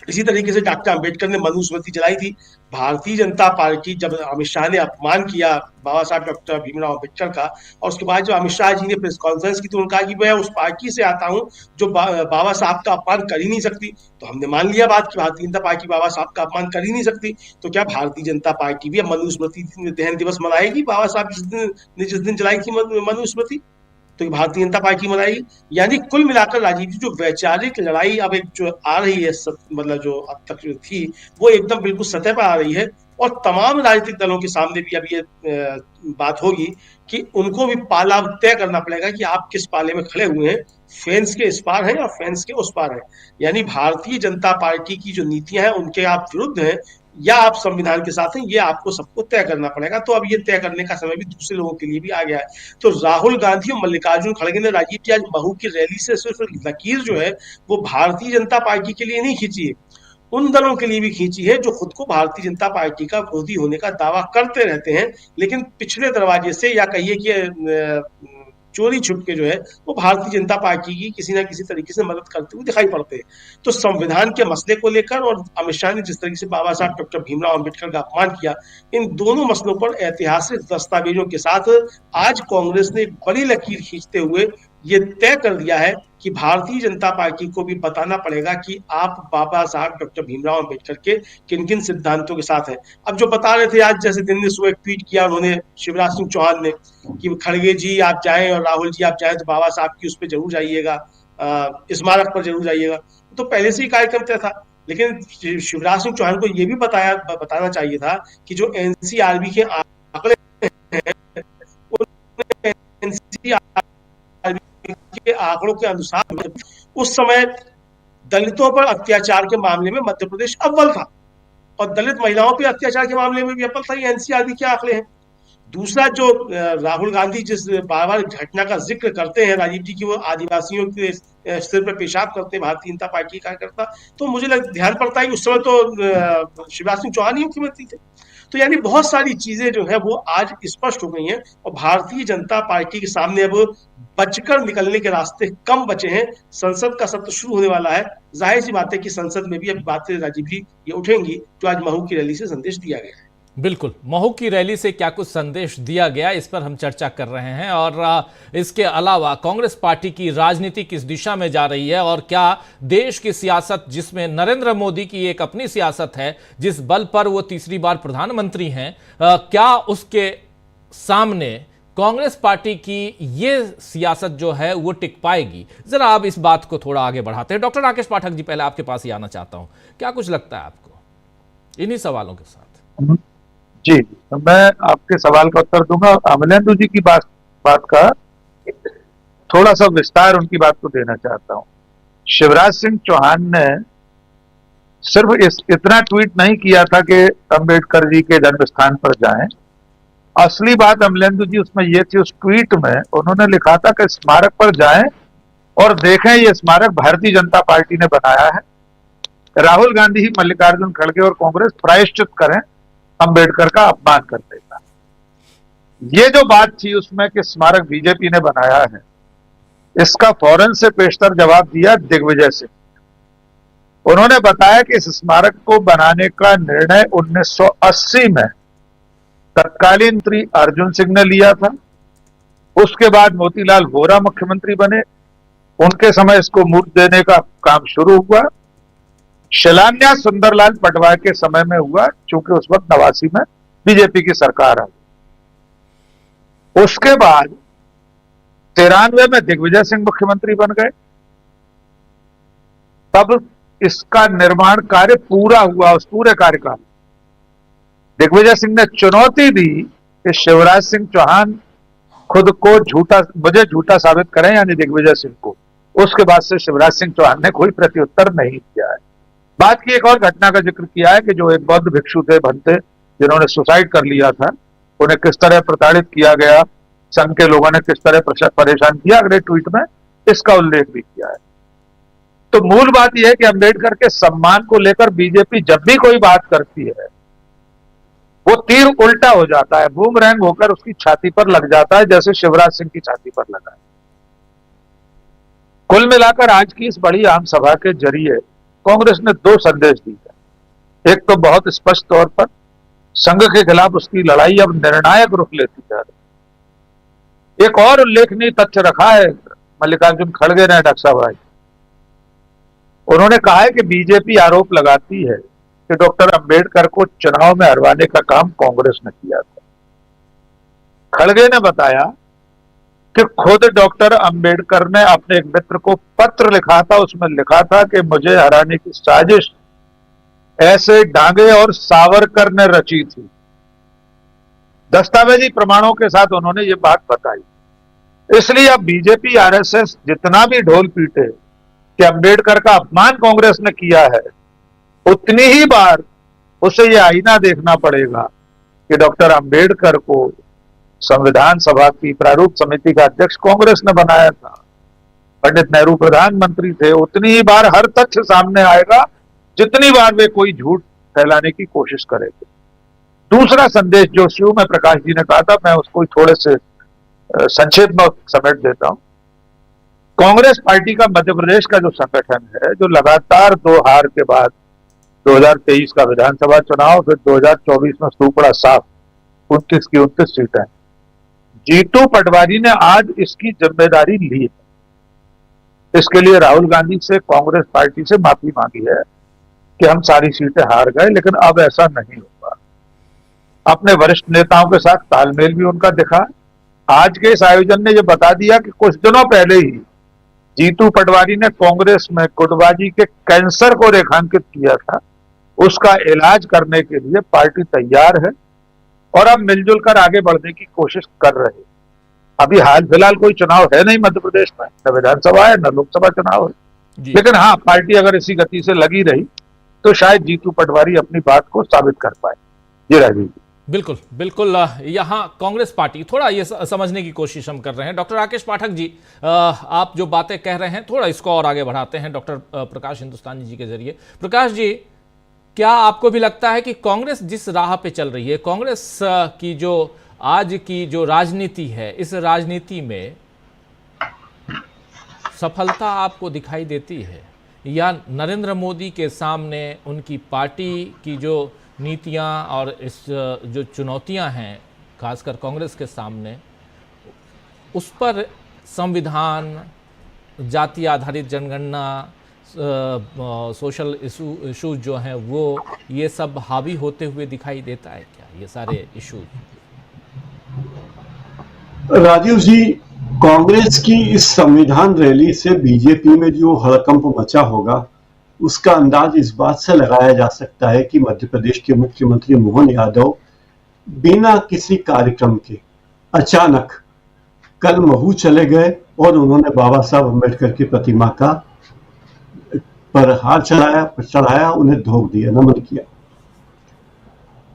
इसी तरीके से डॉक्टर अंबेडकर ने मनुस्मृति जलाई थी। भारतीय जनता पार्टी जब अमित शाह ने अपमान किया बाबा साहब डॉक्टर भीमराव अंबेडकर का, और उसके बाद जब अमित शाह जी ने प्रेस कॉन्फ्रेंस की तो उन्होंने कहा कि मैं उस पार्टी से आता हूं जो बाबा साहब का अपमान कर ही नहीं सकती। तो हमने मान लिया बात कि भारतीय जनता पार्टी बाबा साहब का अपमान कर ही नहीं सकती, तो क्या भारतीय जनता पार्टी भी अब मनुस्मृति दहन दिवस मनाएगी बाबा साहब जिस दिन जलाई थी मनुस्मृति, तो भारतीय जनता पार्टी मनाएगी। यानी कुल मिलाकर राजीव जी जो वैचारिक लड़ाई अब एक जो आ रही है मतलब जो अब तक जो थी वो एकदम बिल्कुल सतह पर आ रही है, और तमाम राजनीतिक दलों के सामने भी अब ये बात होगी कि उनको भी पाला तय करना पड़ेगा कि आप किस पाले में खड़े हुए हैं, फेंस के इस पार हैं या फेंस के उस पार हैं। यानी भारतीय जनता पार्टी की जो नीतियां हैं उनके आप विरुद्ध हैं या आप संविधान के साथ हैं, ये आपको सबको तय करना पड़ेगा। तो अब ये तय करने का समय भी दूसरे लोगों के लिए भी आ गया है। तो राहुल गांधी और मल्लिकार्जुन खड़गे ने राजीव जी आज महू की रैली से सिर्फ लकीर जो है वो भारतीय जनता पार्टी के लिए नहीं खींची है, उन दलों के लिए भी खींची है जो खुद को भारतीय जनता पार्टी का विरोधी होने का दावा करते रहते हैं, लेकिन पिछले दरवाजे से या कहिए कि चोरी छुप के जो है वो भारतीय जनता पार्टी की किसी ना किसी तरीके से मदद करते हुए दिखाई पड़ते हैं। तो संविधान के मसले को लेकर और अमित शाह ने जिस तरीके से बाबा साहब डॉक्टर भीमराव अंबेडकर का अपमान किया, इन दोनों मसलों पर ऐतिहासिक दस्तावेजों के साथ आज कांग्रेस ने एक बड़ी लकीर खींचते हुए ये तय कर दिया है कि भारतीय जनता पार्टी को भी बताना पड़ेगा कि आप बाबा साहब डॉक्टर भीमराव अंबेडकर के किन किन सिद्धांतों के साथ हैं। अब जो बता रहे थे आज, जैसे दिन ने सुबह एक ट्वीट किया उन्होंने शिवराज सिंह चौहान ने कि खड़गे जी आप जाएं और राहुल जी आप जाएं तो बाबा साहब की उस पर जरूर जाइएगा, स्मारक पर जरूर जाइएगा। तो पहले से ही कार्यक्रम तय था, लेकिन शिवराज सिंह चौहान को यह भी बताना चाहिए था कि जो एनसीआरबी के आंकड़े हैं के आंकड़ों के अनुसार उस समय दलितों पर अत्याचार के मामले में मध्य प्रदेश अव्वल था, और दलित महिलाओं पर अत्याचार के मामले में भी अव्वल था। ये एनसीआरबी के आंकड़े हैं। दूसरा, जो राहुल गांधी जिस बार बार घटना का जिक्र करते हैं राजीव जी की वो आदिवासियों के सिर पर पेशाब करते हैं भारतीय जनता पार्टी कार्यकर्ता, तो मुझे ध्यान पड़ता है कि उस समय तो शिवराज सिंह चौहान ही मुख्यमंत्री थे। तो यानी बहुत सारी चीजें जो है वो आज स्पष्ट हो गई हैं, और भारतीय जनता पार्टी के सामने अब बचकर निकलने के रास्ते कम बचे हैं। संसद का सत्र शुरू होने वाला है, जाहिर सी बात है कि संसद में भी अब बातें राजीव जी ये उठेंगी जो आज महू की रैली से संदेश दिया गया है। बिल्कुल, महू की रैली से क्या कुछ संदेश दिया गया इस पर हम चर्चा कर रहे हैं, और इसके अलावा कांग्रेस पार्टी की राजनीति किस दिशा में जा रही है, और क्या देश की सियासत जिसमें नरेंद्र मोदी की एक अपनी सियासत है जिस बल पर वो तीसरी बार प्रधानमंत्री हैं, क्या उसके सामने कांग्रेस पार्टी की ये सियासत जो है वो टिक पाएगी। जरा आप इस बात को थोड़ा आगे बढ़ाते हैं। डॉक्टर राकेश पाठक जी, पहले आपके पास ही आना चाहता हूं, क्या कुछ लगता है आपको इन्हीं सवालों के साथ? जी, तो मैं आपके सवाल का उत्तर दूंगा। अमलेंदु जी की बात का थोड़ा सा विस्तार उनकी बात को देना चाहता हूं। शिवराज सिंह चौहान ने सिर्फ इतना ट्वीट नहीं किया था कि अंबेडकर जी के जन्म स्थान पर जाएं। असली बात अमलेंदु जी उसमें यह थी, उस ट्वीट में उन्होंने लिखा था कि स्मारक पर जाएं और देखें ये स्मारक भारतीय जनता पार्टी ने बनाया है। राहुल गांधी, मल्लिकार्जुन खड़गे और कांग्रेस प्रायश्चित करें अम्बेडकर का अपमान करते था। ये जो बात थी उसमें कि स्मारक बीजेपी ने बनाया है, इसका फौरन से पेशतर जवाब दिया दिग्विजय सिंह। उन्होंने बताया कि इस स्मारक को बनाने का निर्णय 1980 में तत्कालीन मंत्री अर्जुन सिंह ने लिया था। उसके बाद मोतीलाल वोरा मुख्यमंत्री बने, उनके समय इसको मूर्त देने का काम शुरू हुआ। शिलान्यास सुंदरलाल पटवारी के समय में हुआ, चूंकि उस वक्त 89 में बीजेपी की सरकार आई। उसके बाद 93 में दिग्विजय सिंह मुख्यमंत्री बन गए, तब इसका निर्माण कार्य पूरा हुआ। उस पूरे कार्यकाल दिग्विजय सिंह ने चुनौती दी कि शिवराज सिंह चौहान खुद को मुझे झूठा साबित करें, यानी दिग्विजय सिंह को। उसके बाद से शिवराज सिंह चौहान ने कोई प्रत्युत्तर नहीं दिया है। बात की एक और घटना का जिक्र किया है कि जो एक बौद्ध भिक्षु थे भंते, जिन्होंने सुसाइड कर लिया था, उन्हें किस तरह प्रताड़ित किया गया, संघ के लोगों ने किस तरह परेशान किया, अगले ट्वीट में इसका उल्लेख भी किया है। तो मूल बात यह है कि अम्बेडकर के सम्मान को लेकर बीजेपी जब भी कोई बात करती है, वो तीर उल्टा हो जाता है, बूमरैंग होकर उसकी छाती पर लग जाता है, जैसे शिवराज सिंह की छाती पर लगा है। कुल मिलाकर आज की इस बड़ी आम सभा के जरिए कांग्रेस ने 2 संदेश दिए। एक तो बहुत स्पष्ट तौर पर संघ के खिलाफ उसकी लड़ाई अब निर्णायक रुख लेती जा रही। एक और उल्लेखनीय तथ्य रखा है मल्लिकार्जुन खड़गे ने, डॉक्टर साहब भाई, उन्होंने कहा है कि बीजेपी आरोप लगाती है कि डॉक्टर अंबेडकर को चुनाव में हरवाने का काम कांग्रेस ने किया था। खड़गे ने बताया कि खुद डॉक्टर अंबेडकर ने अपने एक मित्र को पत्र लिखा था, उसमें लिखा था कि मुझे हराने की साजिश ऐसे डांगे और सावरकर ने रची थी। दस्तावेजी प्रमाणों के साथ उन्होंने ये बात बताई। इसलिए अब बीजेपी आरएसएस जितना भी ढोल पीटे कि अंबेडकर का अपमान कांग्रेस ने किया है, उतनी ही बार उसे यह आईना देखना पड़ेगा कि डॉक्टर अंबेडकर को संविधान सभा की प्रारूप समिति का अध्यक्ष कांग्रेस ने बनाया था, पंडित नेहरू प्रधानमंत्री थे। उतनी ही बार हर तथ्य सामने आएगा जितनी बार वे कोई झूठ फैलाने की कोशिश करेंगे। दूसरा संदेश जो शिव में प्रकाश जी ने कहा था, मैं उसको थोड़े से संक्षेप में समेट देता हूं। कांग्रेस पार्टी का मध्य प्रदेश का जो संगठन है, जो लगातार 2 हार के बाद 2023 का विधानसभा चुनाव, फिर 2024 में सूपड़ा साफ 29 की 29 सीटें, जीतू पटवारी ने आज इसकी जिम्मेदारी ली है। इसके लिए राहुल गांधी से कांग्रेस पार्टी से माफी मांगी है कि हम सारी सीटें हार गए, लेकिन अब ऐसा नहीं होगा। अपने वरिष्ठ नेताओं के साथ तालमेल भी उनका दिखा। आज के इस आयोजन ने यह बता दिया कि कुछ दिनों पहले ही जीतू पटवारी ने कांग्रेस में गुटबाजी के कैंसर को रेखांकित किया था। उसका इलाज करने के लिए पार्टी तैयार है और अब मिलजुल कर आगे बढ़ने की कोशिश कर रहे हैं। अभी हाल फिलहाल कोई चुनाव है नहीं मध्य प्रदेश में, न विधानसभा है न लोकसभा चुनाव है, लेकिन हाँ, पार्टी अगर इसी गति से लगी रही तो शायद जीतू पटवारी अपनी बात को साबित कर पाए। जी राजीव जी, बिल्कुल बिल्कुल। यहाँ कांग्रेस पार्टी थोड़ा ये समझने की कोशिश हम कर रहे हैं। डॉक्टर राकेश पाठक जी, आप जो बातें कह रहे हैं थोड़ा इसको और आगे बढ़ाते हैं डॉक्टर प्रकाश हिंदुस्तानी जी के जरिए। प्रकाश जी, क्या आपको भी लगता है कि कांग्रेस जिस राह पे चल रही है, कांग्रेस की जो आज की जो राजनीति है, इस राजनीति में सफलता आपको दिखाई देती है, या नरेंद्र मोदी के सामने उनकी पार्टी की जो नीतियां और इस जो चुनौतियां हैं खासकर कांग्रेस के सामने, उस पर संविधान, जाति आधारित जनगणना, सोशल इशूज जो हैं वो ये सब हावी होते हुए दिखाई देता है क्या, ये सारे इशूज? राजीव जी, कांग्रेस की इस संविधान रैली से बीजेपी में जो हड़कंप मचा होगा उसका अंदाज इस बात से लगाया जा सकता है कि मध्य प्रदेश के मुख्यमंत्री मोहन यादव बिना किसी कार्यक्रम के अचानक कल महू चले गए और उन्होंने बाबा साहब अम्बेडकर की प्रतिमा का पर हाथ चढ़ाया, उन्हें धोख दिया, नमन किया,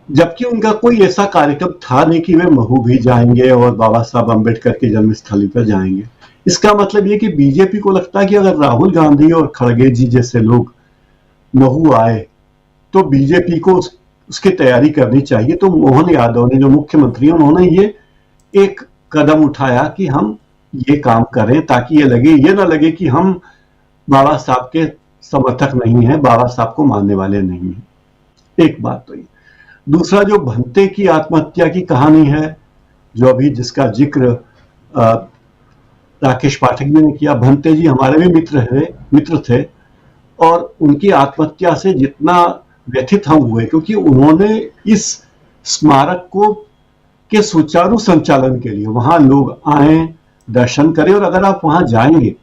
जबकि उनका कोई ऐसा कार्यक्रम था नहीं कि वे महू भी जाएंगे और बाबा साहब अम्बेडकर की जन्मस्थली पर जाएंगे। इसका मतलब यह कि बीजेपी को लगता है कि अगर राहुल गांधी और खड़गे जी जैसे लोग महू आए तो बीजेपी को उसकी तैयारी करनी चाहिए। तो मोहन यादव ने, जो मुख्यमंत्री, उन्होंने ये एक कदम उठाया कि हम ये काम करें, ताकि ये ना लगे कि हम बाबा साहब के समर्थक नहीं है, बाबा साहब को मानने वाले नहीं है। एक बात तो ये। दूसरा, जो भंते की आत्महत्या की कहानी है, जो अभी जिसका जिक्र राकेश पाठक जी ने किया, भंते जी हमारे भी मित्र थे और उनकी आत्महत्या से जितना व्यथित हम हुए, क्योंकि उन्होंने इस स्मारक के सुचारू संचालन के लिए वहां लोग आए, दर्शन करें। और अगर आप वहां जाएंगे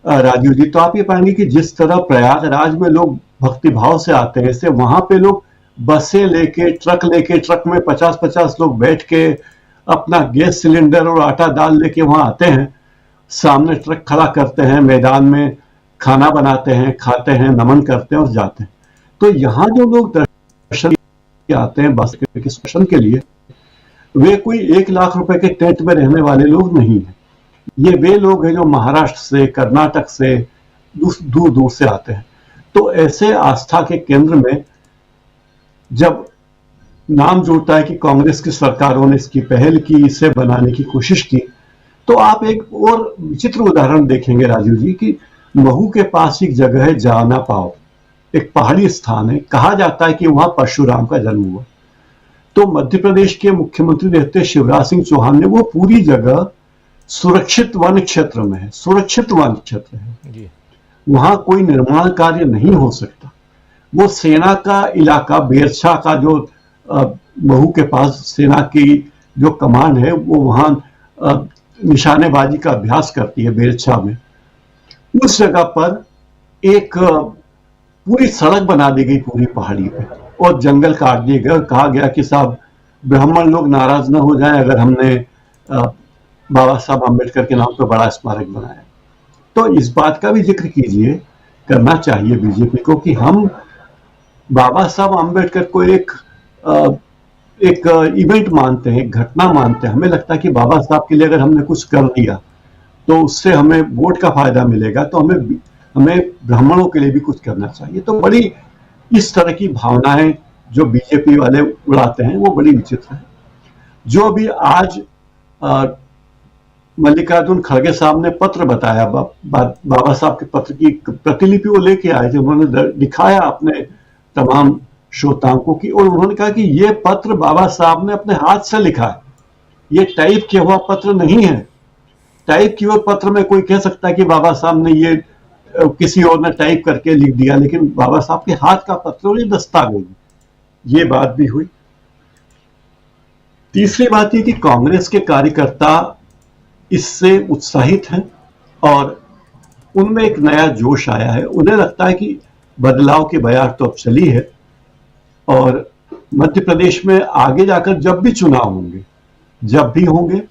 राजीव जी, तो आप ये पाएंगे कि जिस तरह प्रयागराज में लोग भक्तिभाव से आते हैं, इससे वहां पे लोग बसें लेके, ट्रक में 50-50 लोग बैठ के अपना गैस सिलेंडर और आटा दाल लेके वहां आते हैं, सामने ट्रक खड़ा करते हैं, मैदान में खाना बनाते हैं, खाते हैं, नमन करते हैं और जाते हैं। तो यहाँ जो लोग दर्शन आते हैं बस के दर्शन के लिए, वे कोई 1 लाख रुपए के टेंट में रहने वाले लोग नहीं है। ये वे लोग हैं जो महाराष्ट्र से, कर्नाटक से, दूर दूर से आते हैं। तो ऐसे आस्था के केंद्र में जब नाम जुड़ता है कि कांग्रेस की सरकारों ने इसकी पहल की, इसे बनाने की कोशिश की, तो आप एक और विचित्र उदाहरण देखेंगे राजीव जी कि महू के पास एक जगह है जाना पाओ, एक पहाड़ी स्थान है, कहा जाता है कि वहां परशुराम का जन्म हुआ। तो मध्य प्रदेश के मुख्यमंत्री रहते शिवराज सिंह चौहान ने वो पूरी जगह सुरक्षित वन क्षेत्र में है, सुरक्षित वन क्षेत्र है, वहां कोई निर्माण कार्य नहीं हो सकता। वो सेना का इलाका, बेरछा का जो महू के पास सेना की जो कमान है, वो वहां निशानेबाजी का अभ्यास करती है बेरछा में। उस जगह पर एक पूरी सड़क बना दी गई पूरी पहाड़ी पे, और जंगल काट दिए गए। कहा गया कि साहब ब्राह्मण लोग नाराज न हो जाएं अगर हमने बाबा साहब अम्बेडकर के नाम पर बड़ा स्मारक बनाया। तो इस बात का भी जिक्र कीजिए, करना चाहिए बीजेपी को कि हम बाबा साहब अम्बेडकर को एक इवेंट मानते हैं, एक घटना मानते हैं। हमें लगता है कि बाबा साहब के लिए अगर हमने कुछ कर दिया तो उससे हमें वोट का फायदा मिलेगा, तो हमें ब्राह्मणों के लिए भी कुछ करना चाहिए। तो बड़ी इस तरह की भावनाएं जो बीजेपी वाले उड़ाते हैं वो बड़ी विचित्र है। जो अभी आज मल्लिकार्जुन खड़गे साहब ने पत्र बताया, बाबा साहब के पत्र की प्रतिलिपि वो लेके आए थे, उन्होंने दिखाया अपने तमाम श्रोताओं को कि, और उन्होंने कहा कि ये पत्र बाबा साहब ने अपने हाथ से लिखा है, ये टाइप किया हुआ पत्र नहीं है। टाइप किए हुए पत्र में कोई कह सकता है कि बाबा साहब ने ये किसी और ने टाइप करके लिख दिया, लेकिन बाबा साहब के हाथ का पत्र और ये दस्तावेज, ये बात भी हुई। तीसरी बात ये कि कांग्रेस के कार्यकर्ता इससे उत्साहित हैं और उनमें एक नया जोश आया है। उन्हें लगता है कि बदलाव की बयार तो अब चली है और मध्य प्रदेश में आगे जाकर जब भी चुनाव होंगे, जब भी होंगे,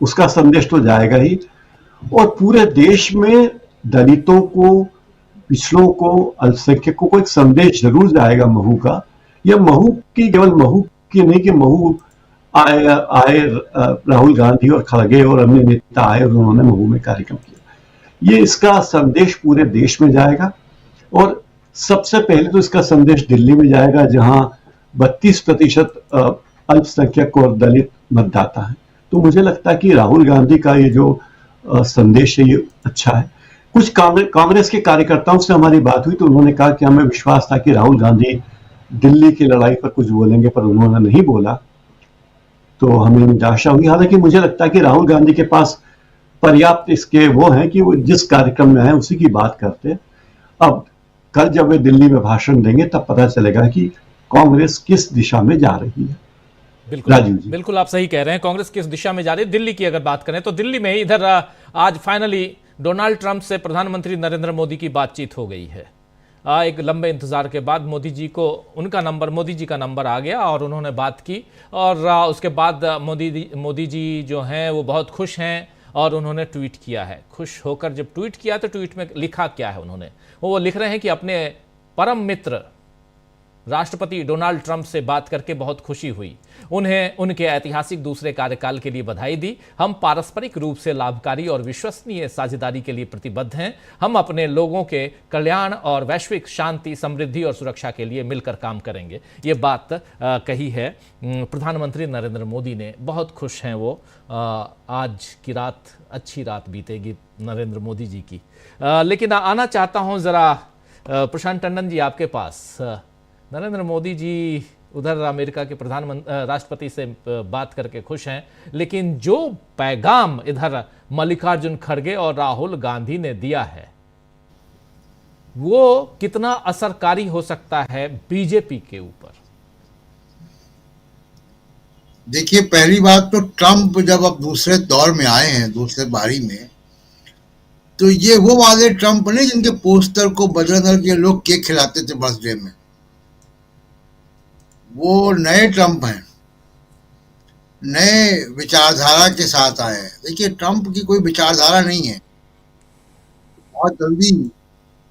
उसका संदेश तो जाएगा ही। और पूरे देश में दलितों को, पिछड़ों को, अल्पसंख्यकों को एक संदेश जरूर जाएगा महू का। यह महू की, केवल महू की नहीं कि महू आए राहुल गांधी और खड़गे और अन्य नेता आए और उन्होंने महू में कार्यक्रम किया। ये इसका संदेश पूरे देश में जाएगा और सबसे पहले तो इसका संदेश दिल्ली में जाएगा, जहां 32% अल्पसंख्यक और दलित मतदाता है। तो मुझे लगता है कि राहुल गांधी का ये जो संदेश है ये अच्छा है। कुछ कांग्रेस के कार्यकर्ताओं से हमारी बात हुई तो उन्होंने कहा कि हमें विश्वास था कि राहुल गांधी दिल्ली की लड़ाई पर कुछ बोलेंगे, पर उन्होंने नहीं बोला, तो हमें निराशा हुई। हालांकि मुझे लगता है कि राहुल गांधी के पास पर्याप्त इसके वो हैं कि वो जिस कार्यक्रम में है उसी की बात करते। अब कल जब वे दिल्ली में भाषण देंगे तब पता चलेगा कि कांग्रेस किस दिशा में जा रही है। बिल्कुल राजीव जी, बिल्कुल आप सही कह रहे हैं, कांग्रेस किस दिशा में जा रही है। दिल्ली की अगर बात करें तो दिल्ली में इधर आज फाइनली डोनाल्ड ट्रंप से प्रधानमंत्री नरेंद्र मोदी की बातचीत हो गई है। एक लंबे इंतजार के बाद मोदी जी का नंबर आ गया और उन्होंने बात की और उसके बाद मोदी जी जो हैं वो बहुत खुश हैं और उन्होंने ट्वीट किया है। खुश होकर जब ट्वीट किया तो ट्वीट में लिखा क्या है उन्होंने, वो लिख रहे हैं कि अपने परम मित्र राष्ट्रपति डोनाल्ड ट्रंप से बात करके बहुत खुशी हुई। उन्हें उनके ऐतिहासिक दूसरे कार्यकाल के लिए बधाई दी। हम पारस्परिक रूप से लाभकारी और विश्वसनीय साझेदारी के लिए प्रतिबद्ध हैं। हम अपने लोगों के कल्याण और वैश्विक शांति, समृद्धि और सुरक्षा के लिए मिलकर काम करेंगे। ये बात कही है प्रधानमंत्री नरेंद्र मोदी ने। बहुत खुश हैं वो। आज की रात अच्छी रात बीतेगी नरेंद्र मोदी जी की। लेकिन आना चाहता हूं जरा प्रशांत टंडन जी आपके पास। नरेंद्र मोदी जी उधर अमेरिका के राष्ट्रपति से बात करके खुश हैं, लेकिन जो पैगाम इधर मल्लिकार्जुन खड़गे और राहुल गांधी ने दिया है वो कितना असरकारी हो सकता है बीजेपी के ऊपर? देखिए, पहली बात तो ट्रंप जब अब दूसरे दौर में आए हैं, दूसरे बारी में, तो ये वो वाले ट्रंप नहीं जिनके पोस्टर को बजरंग के लोग केक खिलाते थे बर्थडे में। वो नए ट्रंप हैं, नए विचारधारा के साथ आए हैं। देखिए, ट्रंप की कोई विचारधारा नहीं है। बहुत जल्दी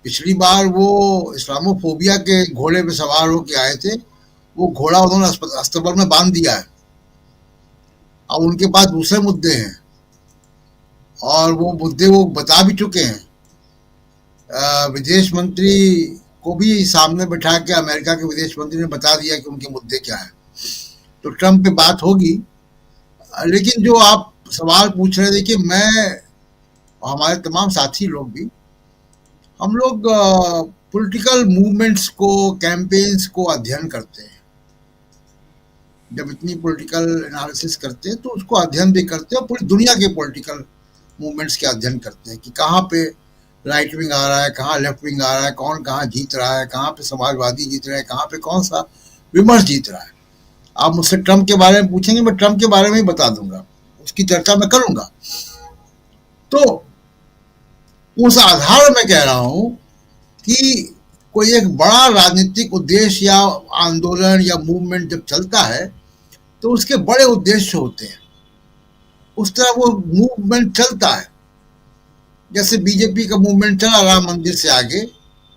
पिछली बार वो इस्लामोफोबिया के घोड़े पे सवार होके आए थे, वो घोड़ा उन्होंने अस्तबल में बांध दिया है। अब उनके पास दूसरे मुद्दे हैं और वो मुद्दे वो बता भी चुके हैं। विदेश मंत्री को भी सामने बैठा के अमेरिका के विदेश मंत्री ने बता दिया कि उनके मुद्दे क्या है। तो ट्रंप पे बात होगी। लेकिन जो आप सवाल पूछ रहे हैं, देखिए, मैं और हमारे तमाम साथी लोग भी, हम लोग पॉलिटिकल मूवमेंट्स को, कैंपेन्स को अध्ययन करते हैं। जब इतनी पॉलिटिकल एनालिसिस करते हैं तो उसको अध्ययन भी करते हैं और पूरी दुनिया के पॉलिटिकल मूवमेंट्स के अध्ययन करते हैं कि कहाँ पे राइट विंग आ रहा है, कहाँ लेफ्ट विंग आ रहा है, कौन कहाँ जीत रहा है, कहाँ पे समाजवादी जीत रहे हैं, कहाँ पे कौन सा विमर्श जीत रहा है। आप मुझसे ट्रंप के बारे में पूछेंगे, मैं ट्रंप के बारे में ही बता दूंगा, उसकी चर्चा मैं करूंगा। तो उस आधार में कह रहा हूं कि कोई एक बड़ा राजनीतिक उद्देश्य या आंदोलन या मूवमेंट जब चलता है तो उसके बड़े उद्देश्य होते हैं। उस तरह वो मूवमेंट चलता है। जैसे बीजेपी का मूवमेंट चला राम मंदिर से आगे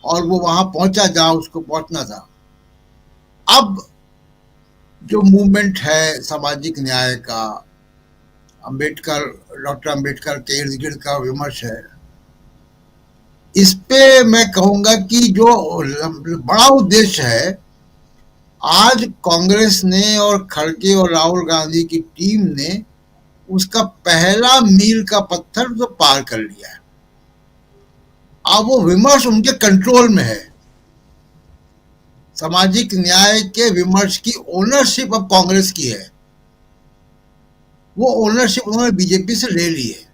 और वो वहां पहुंचा जहां उसको पहुंचना था। अब जो मूवमेंट है सामाजिक न्याय का, डॉक्टर अंबेडकर के इर्द गिर्द का विमर्श है, इस पे मैं कहूंगा कि जो बड़ा उद्देश्य है, आज कांग्रेस ने और खड़गे और राहुल गांधी की टीम ने उसका पहला मील का पत्थर तो पार कर लिया है। अब वो विमर्श उनके कंट्रोल में है। सामाजिक न्याय के विमर्श की ओनरशिप अब कांग्रेस की है। वो ओनरशिप उन्होंने बीजेपी से ले ली है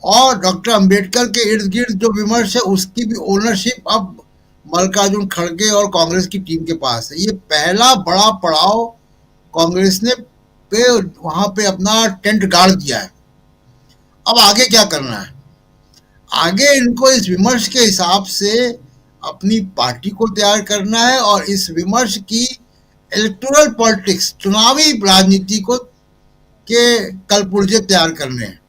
और डॉक्टर अंबेडकर के इर्द गिर्द जो विमर्श है उसकी भी ओनरशिप अब मल्लिकार्जुन खड़गे और कांग्रेस की टीम के पास है। ये पहला बड़ा पड़ाव कांग्रेस ने वहां पे अपना टेंट गाड़ दिया है। अब आगे क्या करना है? आगे इनको इस विमर्श के हिसाब से अपनी पार्टी को तैयार करना है और इस विमर्श की इलेक्टोरल पॉलिटिक्स, चुनावी राजनीति को के कलपुर्जे तैयार करने हैं।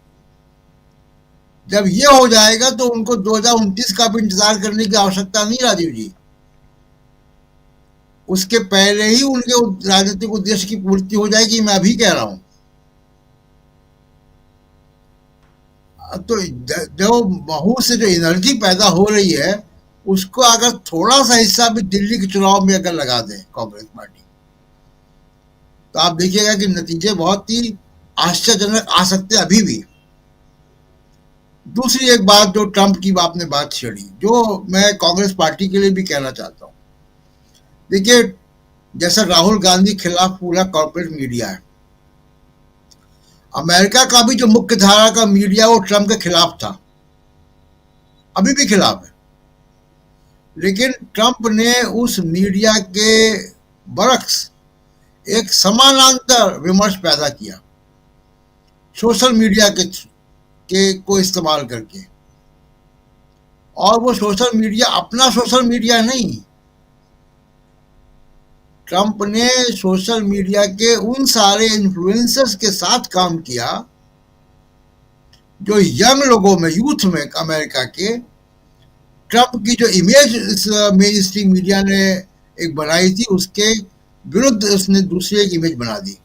जब ये हो जाएगा तो उनको 2029 का भी इंतजार करने की आवश्यकता नहीं, राजीव जी। उसके पहले ही उनके राजनीतिक उद्देश्य की पूर्ति हो जाएगी, मैं अभी कह रहा हूं। तो जो महू से जो एनर्जी पैदा हो रही है उसको अगर थोड़ा सा हिस्सा भी दिल्ली के चुनाव में अगर लगा दें कांग्रेस पार्टी, तो आप देखिएगा कि नतीजे बहुत ही आश्चर्यजनक आ सकते हैं अभी भी। दूसरी एक बात जो ट्रंप की आपने बात छेड़ी, जो मैं कांग्रेस पार्टी के लिए भी कहना चाहता हूं। देखिए, जैसा राहुल गांधी के खिलाफ पूरा कॉर्पोरेट मीडिया है, अमेरिका का भी जो मुख्य धारा का मीडिया वो ट्रंप के खिलाफ था, अभी भी खिलाफ है। लेकिन ट्रंप ने उस मीडिया के बरक्स एक समानांतर विमर्श पैदा किया सोशल मीडिया के को इस्तेमाल करके। और वो सोशल मीडिया अपना सोशल मीडिया नहीं, ट्रंप ने सोशल मीडिया के उन सारे इन्फ्लुएंसर्स के साथ काम किया जो यंग लोगों में, यूथ में अमेरिका के ट्रंप की जो इमेज इस मेन स्ट्रीम मीडिया ने एक बनाई थी, उसके विरुद्ध उसने दूसरी एक इमेज बना दी।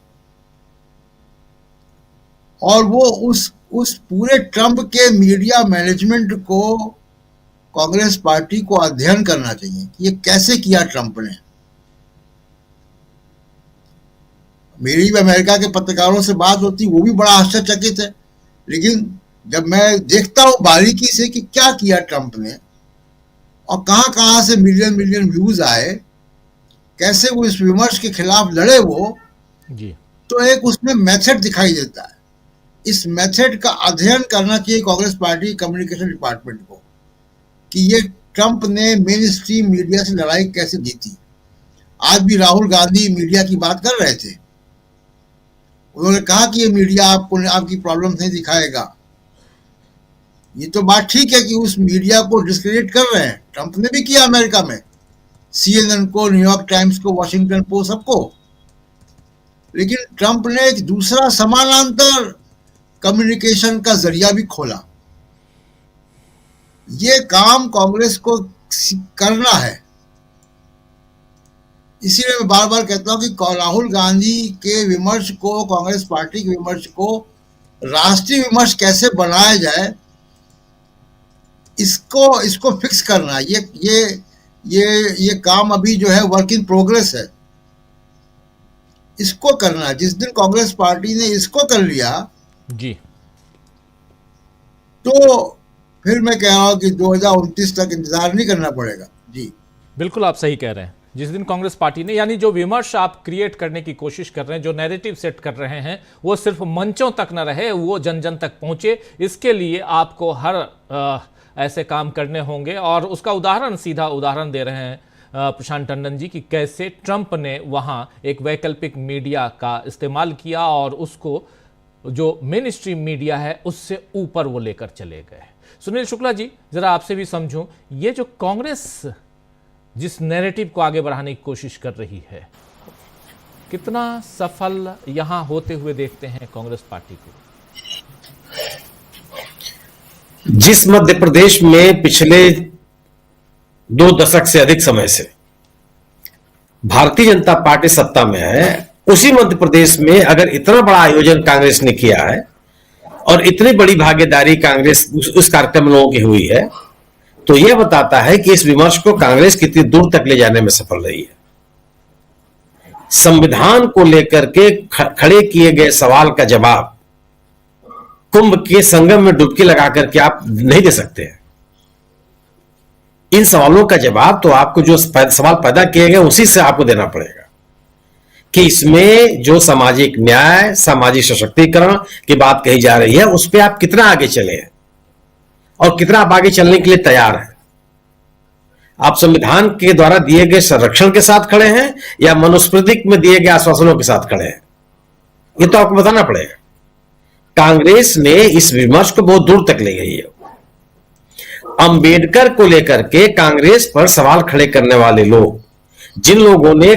और वो उस पूरे ट्रंप के मीडिया मैनेजमेंट को कांग्रेस पार्टी को अध्ययन करना चाहिए कि ये कैसे किया ट्रंप ने। मेरी भी अमेरिका के पत्रकारों से बात होती, वो भी बड़ा आश्चर्यचकित है, लेकिन जब मैं देखता हूं बारीकी से कि क्या किया ट्रंप ने और कहां कहां से मिलियन मिलियन व्यूज आए, कैसे वो इस विमर्श के खिलाफ लड़े वो जी, तो एक उसमें मेथड दिखाई देता है। इस मेथड का अध्ययन करना चाहिए कांग्रेस पार्टी कम्युनिकेशन डिपार्टमेंट को कि ये ट्रंप ने मेन स्ट्रीम मीडिया से लड़ाई कैसे जीती। आज भी राहुल गांधी मीडिया की बात कर रहे थे, उन्होंने कहा कि ये मीडिया आपको आपकी प्रॉब्लम नहीं दिखाएगा। ये तो बात ठीक है कि उस मीडिया को डिस्क्रेडिट कर रहे हैं, ट्रंप ने भी किया अमेरिका में, CNN को, न्यूयॉर्क टाइम्स को, वॉशिंगटन पोस्ट, सबको। लेकिन ट्रंप ने एक दूसरा समानांतर कम्युनिकेशन का जरिया भी खोला। ये काम कांग्रेस को करना है। इसीलिए मैं बार बार कहता हूं कि राहुल गांधी के विमर्श को, कांग्रेस पार्टी के विमर्श को राष्ट्रीय विमर्श कैसे बनाया जाए, इसको फिक्स करना। ये काम अभी जो है वर्क इन प्रोग्रेस है, इसको करना। जिस दिन कांग्रेस पार्टी ने इसको कर लिया जी, तो फिर मैं कह रहा हूं कि 2029 तक इंतजार नहीं करना पड़ेगा। जी बिल्कुल आप सही कह रहे हैं। जिस दिन कांग्रेस पार्टी ने, यानी जो विमर्श आप क्रिएट करने की कोशिश कर रहे हैं, जो नैरेटिव सेट कर रहे हैं, वो सिर्फ मंचों तक न रहे, वो जन जन तक पहुंचे। इसके लिए आपको हर ऐसे काम करने होंगे। और उसका उदाहरण, सीधा उदाहरण दे रहे हैं प्रशांत टंडन जी कि कैसे ट्रंप ने वहां एक वैकल्पिक मीडिया का इस्तेमाल किया और उसको जो मेन स्ट्रीम मीडिया है उससे ऊपर वो लेकर चले गए। सुनील शुक्ला जी, जरा आपसे भी समझूं, ये जो कांग्रेस जिस नैरेटिव को आगे बढ़ाने की कोशिश कर रही है, कितना सफल यहां होते हुए देखते हैं कांग्रेस पार्टी को? जिस मध्य प्रदेश में पिछले 2 दशक से अधिक समय से भारतीय जनता पार्टी सत्ता में है, उसी मध्य प्रदेश में अगर इतना बड़ा आयोजन कांग्रेस ने किया है और इतनी बड़ी भागीदारी कांग्रेस उस कार्यक्रम में लोगों की हुई है, तो यह बताता है कि इस विमर्श को कांग्रेस कितनी दूर तक ले जाने में सफल रही है। संविधान को लेकर के खड़े किए गए सवाल का जवाब कुंभ के संगम में डुबकी लगा करके आप नहीं दे सकते हैं। इन सवालों का जवाब तो आपको जो सवाल पैदा किए गए उसी से आपको देना पड़ेगा कि इसमें जो सामाजिक न्याय, सामाजिक सशक्तिकरण की बात कही जा रही है, उस पर आप कितना आगे चले हैं और कितना आप आगे चलने के लिए तैयार हैं। आप संविधान के द्वारा दिए गए संरक्षण के साथ खड़े हैं या मनुस्मृति में दिए गए आश्वासनों के साथ खड़े हैं, ये तो आपको बताना पड़ेगा। कांग्रेस ने इस विमर्श को बहुत दूर तक ले गई है। अंबेडकर को लेकर के कांग्रेस पर सवाल खड़े करने वाले लोग, जिन लोगों ने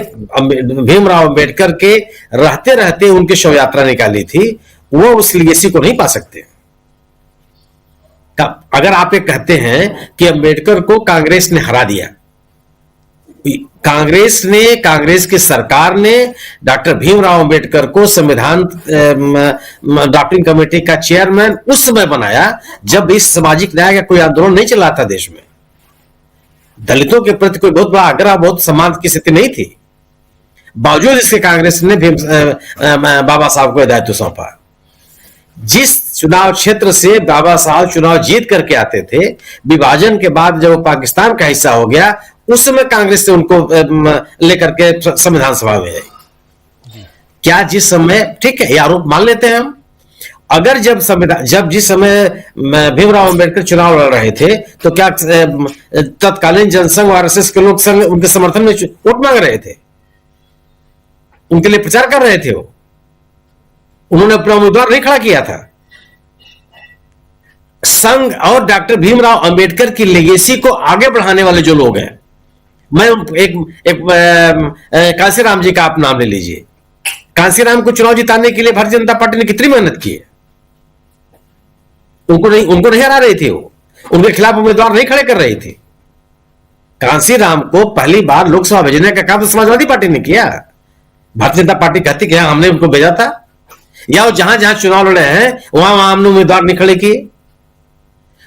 भीमराव अंबेडकर के रहते रहते उनकी शव यात्रा निकाली थी, वो उस लेगेसी को नहीं पा सकते। अगर आप ये कहते हैं कि अंबेडकर को कांग्रेस ने हरा दिया, कांग्रेस की सरकार ने डॉक्टर भीमराव अंबेडकर को संविधान ड्राफ्टिंग कमेटी का चेयरमैन उस समय बनाया जब इस सामाजिक न्याय का कोई आंदोलन नहीं चला था देश में। दलितों के प्रति कोई बहुत बड़ा आग्रह, बहुत सम्मान की स्थिति नहीं थी। बावजूद इसके कांग्रेस ने बाबा साहब को दायित्व सौंपा। जिस चुनाव क्षेत्र से बाबा साहब चुनाव जीत करके आते थे, विभाजन के बाद जब वो पाकिस्तान का हिस्सा हो गया, उस समय कांग्रेस ने उनको लेकर के संविधान सभा में आई। क्या जिस समय, ठीक है, ये आरोप मान लेते हैं हम, अगर जब जिस समय भीमराव अंबेडकर चुनाव लड़ रहे थे, तो क्या तत्कालीन जनसंघ और आरएसएस के लोग संघ उनके समर्थन में वोट मांग रहे थे, उनके लिए प्रचार कर रहे थे? उन्होंने अपना उम्मीदवार नहीं खड़ा किया था। संघ और डॉक्टर भीमराव अंबेडकर की लेगेसी को आगे बढ़ाने वाले जो लोग हैं, मैं एक कांसीराम जी का आप नाम ले लीजिए। कांसीराम को चुनाव जिताने के लिए भारतीय जनता पार्टी ने कितनी मेहनत की है। उनको नहीं हरा रही थी, वो उनके खिलाफ उम्मीदवार नहीं खड़े कर रही थी। कांसीराम को पहली बार लोकसभा भेजने का काम तो समाजवादी पार्टी ने किया। भारतीय जनता पार्टी कहती कि हमने उनको भेजा था, या वो जहां जहां चुनाव लड़े हैं वहां वहां हमने उम्मीदवार नहीं खड़े किए।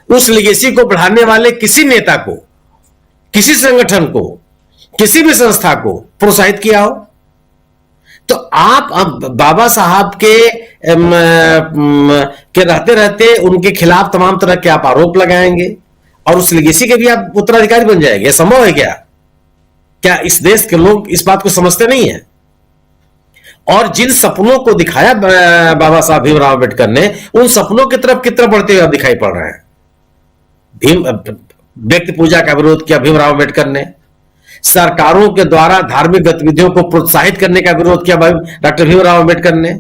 उस लिगेसी को बढ़ाने वाले किसी नेता को, किसी संगठन को, किसी भी संस्था को प्रोत्साहित किया हो? तो आप अब बाबा साहब के रहते रहते उनके खिलाफ तमाम तरह के आप आरोप लगाएंगे और उस लिगेसी के भी आप उत्तराधिकारी बन जाएंगे। यह संभव है क्या? क्या इस देश के लोग इस बात को समझते नहीं है? और जिन सपनों को दिखाया बाबा साहब भीमराव अम्बेडकर ने, उन सपनों की तरफ कितना बढ़ते हुए दिखाई पड़ रहे हैं। व्यक्ति पूजा का विरोध किया भीमराव अम्बेडकर ने, सरकारों के द्वारा धार्मिक गतिविधियों को प्रोत्साहित करने का विरोध किया डॉक्टर भीमराव अम्बेडकर ने,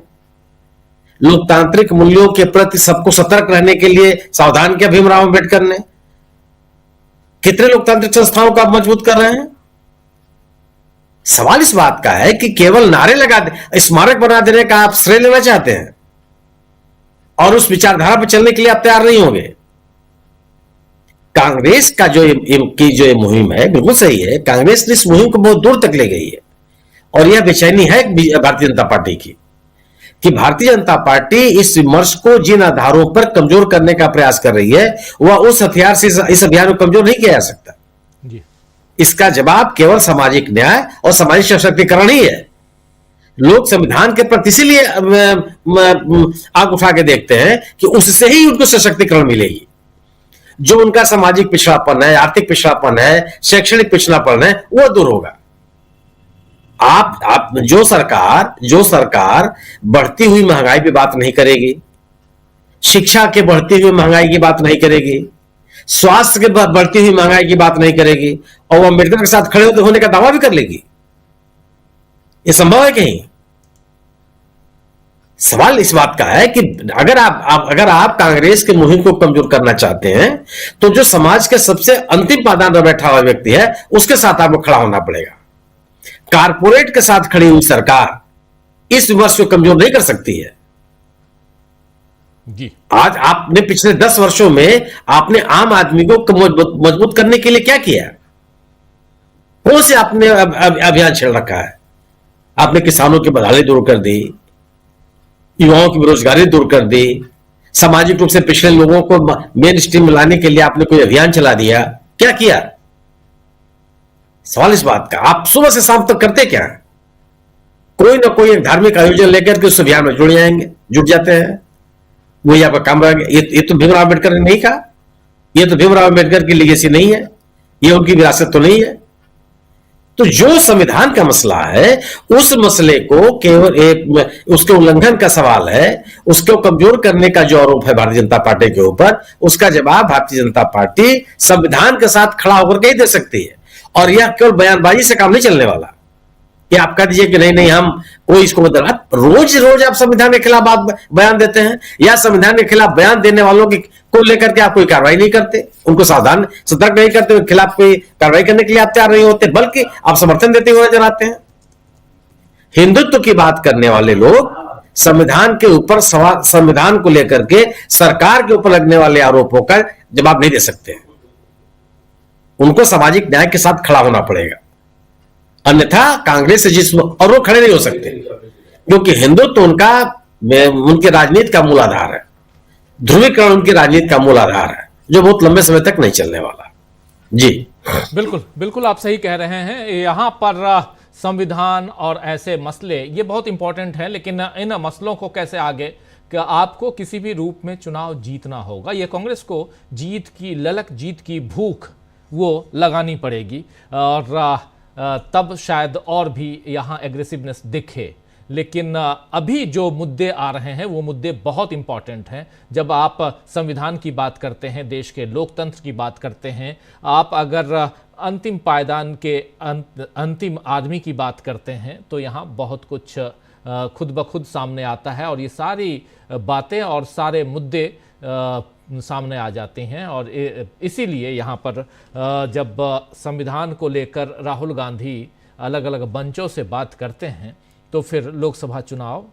लोकतांत्रिक मूल्यों के प्रति सबको सतर्क रहने के लिए सावधान किया भीमराव अम्बेडकर ने। कितने लोकतांत्रिक संस्थाओं को आप मजबूत कर रहे हैं? सवाल इस बात का है कि केवल नारे लगा दे, स्मारक बना देने का आप श्रेय लेना चाहते हैं और उस विचारधारा पर चलने के लिए आप तैयार नहीं होंगे। कांग्रेस का जो ये मुहिम है बिल्कुल सही है। कांग्रेस ने इस मुहिम को बहुत दूर तक ले गई है और यह बेचैनी है भारतीय जनता पार्टी की कि भारतीय जनता पार्टी इस विमर्श को जिन आधारों पर कमजोर करने का प्रयास कर रही है वह उस हथियार से इस अभियान को कमजोर नहीं किया जा सकता जी। इसका जवाब केवल सामाजिक न्याय और सामाजिक सशक्तिकरण ही है। लोग संविधान के प्रति इसीलिए आग उठा के देखते हैं कि उससे ही उनको सशक्तिकरण मिलेगी। जो उनका सामाजिक पिछड़ापन है, आर्थिक पिछड़ापन है, शैक्षणिक पिछड़ापन है, वह दूर होगा। आप जो सरकार बढ़ती हुई महंगाई पे बात नहीं करेगी, शिक्षा के बढ़ती हुई महंगाई की बात नहीं करेगी, स्वास्थ्य के बढ़ती हुई महंगाई की बात नहीं करेगी और वो अम्बेडकर के साथ खड़े होने का दावा भी कर लेगी, ये संभव है कहीं? सवाल इस बात का है कि अगर आप कांग्रेस के मुहिम को कमजोर करना चाहते हैं तो जो समाज के सबसे अंतिम पायदान पर बैठा हुआ व्यक्ति है उसके साथ आपको खड़ा होना पड़ेगा। कारपोरेट के साथ खड़ी हुई सरकार इस विमर्श को कमजोर नहीं कर सकती है जी। आज आपने पिछले 10 वर्षों में आपने आम आदमी को मजबूत करने के लिए क्या किया? कौन से आपने अभियान छेड़ रखा है? आपने किसानों की बदहाली दूर कर दी, युवाओं की बेरोजगारी दूर कर दी, सामाजिक रूप से पिछड़े लोगों को मेन स्ट्रीम में लाने के लिए आपने कोई अभियान चला दिया, क्या किया? सवाल इस बात का, आप सुबह से शाम तक करते क्या? कोई ना कोई एक धार्मिक आयोजन लेकर के उस अभियान में जुट जाते हैं, वही आपका काम रह गया। ये तो भीमराव अम्बेडकर ने नहीं कहा, ये तो भीमराव अम्बेडकर की लीगेसी नहीं है, ये उनकी विरासत तो नहीं है। तो जो संविधान का मसला है उस मसले को केवल उसके उल्लंघन का सवाल है, उसको कमजोर करने का जो आरोप है भारतीय जनता पार्टी के ऊपर, उसका जवाब भारतीय जनता पार्टी संविधान के साथ खड़ा होकर के ही दे सकती है। और यह केवल बयानबाजी से काम नहीं चलने वाला कि आप कह दीजिए कि नहीं हम कोई इसको बदल। रोज आप संविधान के खिलाफ आप बयान देते हैं या संविधान के खिलाफ बयान देने वालों को लेकर के आप कोई कार्रवाई नहीं करते, उनको सावधान सतर्क नहीं करते, उनके खिलाफ कोई कार्रवाई करने के लिए आप तैयार नहीं होते, बल्कि आप समर्थन देते हुए नजर आते हैं। हिंदुत्व की बात करने वाले लोग संविधान के ऊपर संविधान को लेकर के सरकार के ऊपर लगने वाले आरोपों का जवाब नहीं दे सकते, उनको सामाजिक न्याय के साथ खड़ा होना पड़ेगा। अन्यथा कांग्रेस से और वो खड़े नहीं हो सकते, क्योंकि हिंदुत्व उनके राजनीति का मूल आधार है, ध्रुवीकरण उनकी राजनीति का मूल आधार है, जो बहुत लंबे समय तक नहीं चलने वाला। जी बिल्कुल आप सही कह रहे हैं। यहां पर संविधान और ऐसे मसले ये बहुत इंपॉर्टेंट है, लेकिन इन मसलों को कैसे आगे कि आपको किसी भी रूप में चुनाव जीतना होगा। ये कांग्रेस को जीत की ललक, जीत की भूख वो लगानी पड़ेगी और तब शायद और भी यहाँ एग्रेसिवनेस दिखे। लेकिन अभी जो मुद्दे आ रहे हैं वो मुद्दे बहुत इंपॉर्टेंट हैं। जब आप संविधान की बात करते हैं, देश के लोकतंत्र की बात करते हैं, आप अगर अंतिम पायदान के अंतिम आदमी की बात करते हैं तो यहाँ बहुत कुछ खुद ब खुद सामने आता है और ये सारी बातें और सारे मुद्दे सामने आ जाते हैं। और इसीलिए यहाँ पर जब संविधान को लेकर राहुल गांधी अलग अलग मंचों से बात करते हैं तो फिर लोकसभा चुनाव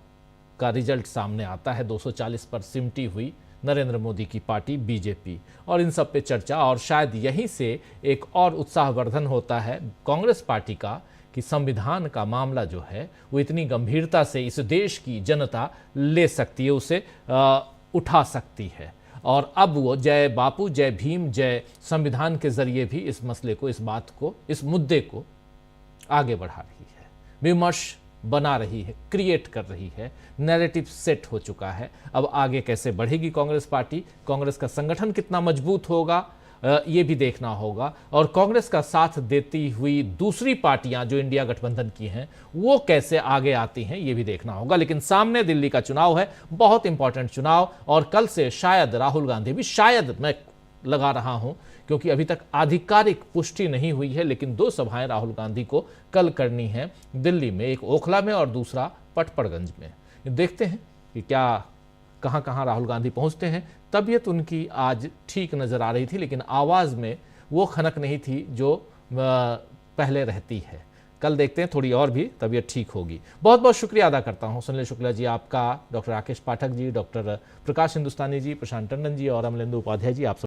का रिजल्ट सामने आता है। 240 पर सिमटी हुई नरेंद्र मोदी की पार्टी बीजेपी, और इन सब पे चर्चा। और शायद यहीं से एक और उत्साहवर्धन होता है कांग्रेस पार्टी का कि संविधान का मामला जो है वो इतनी गंभीरता से इस देश की जनता ले सकती है, उसे उठा सकती है। और अब वो जय बापू, जय भीम, जय संविधान के जरिए भी इस मसले को, इस बात को, इस मुद्दे को आगे बढ़ा रही है, विमर्श बना रही है, क्रिएट कर रही है, नैरेटिव सेट हो चुका है। अब आगे कैसे बढ़ेगी कांग्रेस पार्टी, कांग्रेस का संगठन कितना मजबूत होगा, ये भी देखना होगा। और कांग्रेस का साथ देती हुई दूसरी पार्टियां जो इंडिया गठबंधन की हैं, वो कैसे आगे आती हैं, ये भी देखना होगा। लेकिन सामने दिल्ली का चुनाव है, बहुत इंपॉर्टेंट चुनाव, और कल से शायद राहुल गांधी भी, शायद मैं लगा रहा हूं क्योंकि अभी तक आधिकारिक पुष्टि नहीं हुई है, लेकिन 2 सभाएं राहुल गांधी को कल करनी है दिल्ली में, एक ओखला में और दूसरा पटपड़गंज में। देखते हैं कि क्या कहां कहां राहुल गांधी पहुंचते हैं। तबीयत उनकी आज ठीक नजर आ रही थी, लेकिन आवाज में वो खनक नहीं थी जो पहले रहती है। कल देखते हैं, थोड़ी और भी तबीयत ठीक होगी। बहुत बहुत शुक्रिया अदा करता हूं सुनील शुक्ला जी आपका, डॉक्टर राकेश पाठक जी, डॉक्टर प्रकाश हिंदुस्तानी जी, प्रशांत टंडन जी और अमलेंदु उपाध्याय जी, आप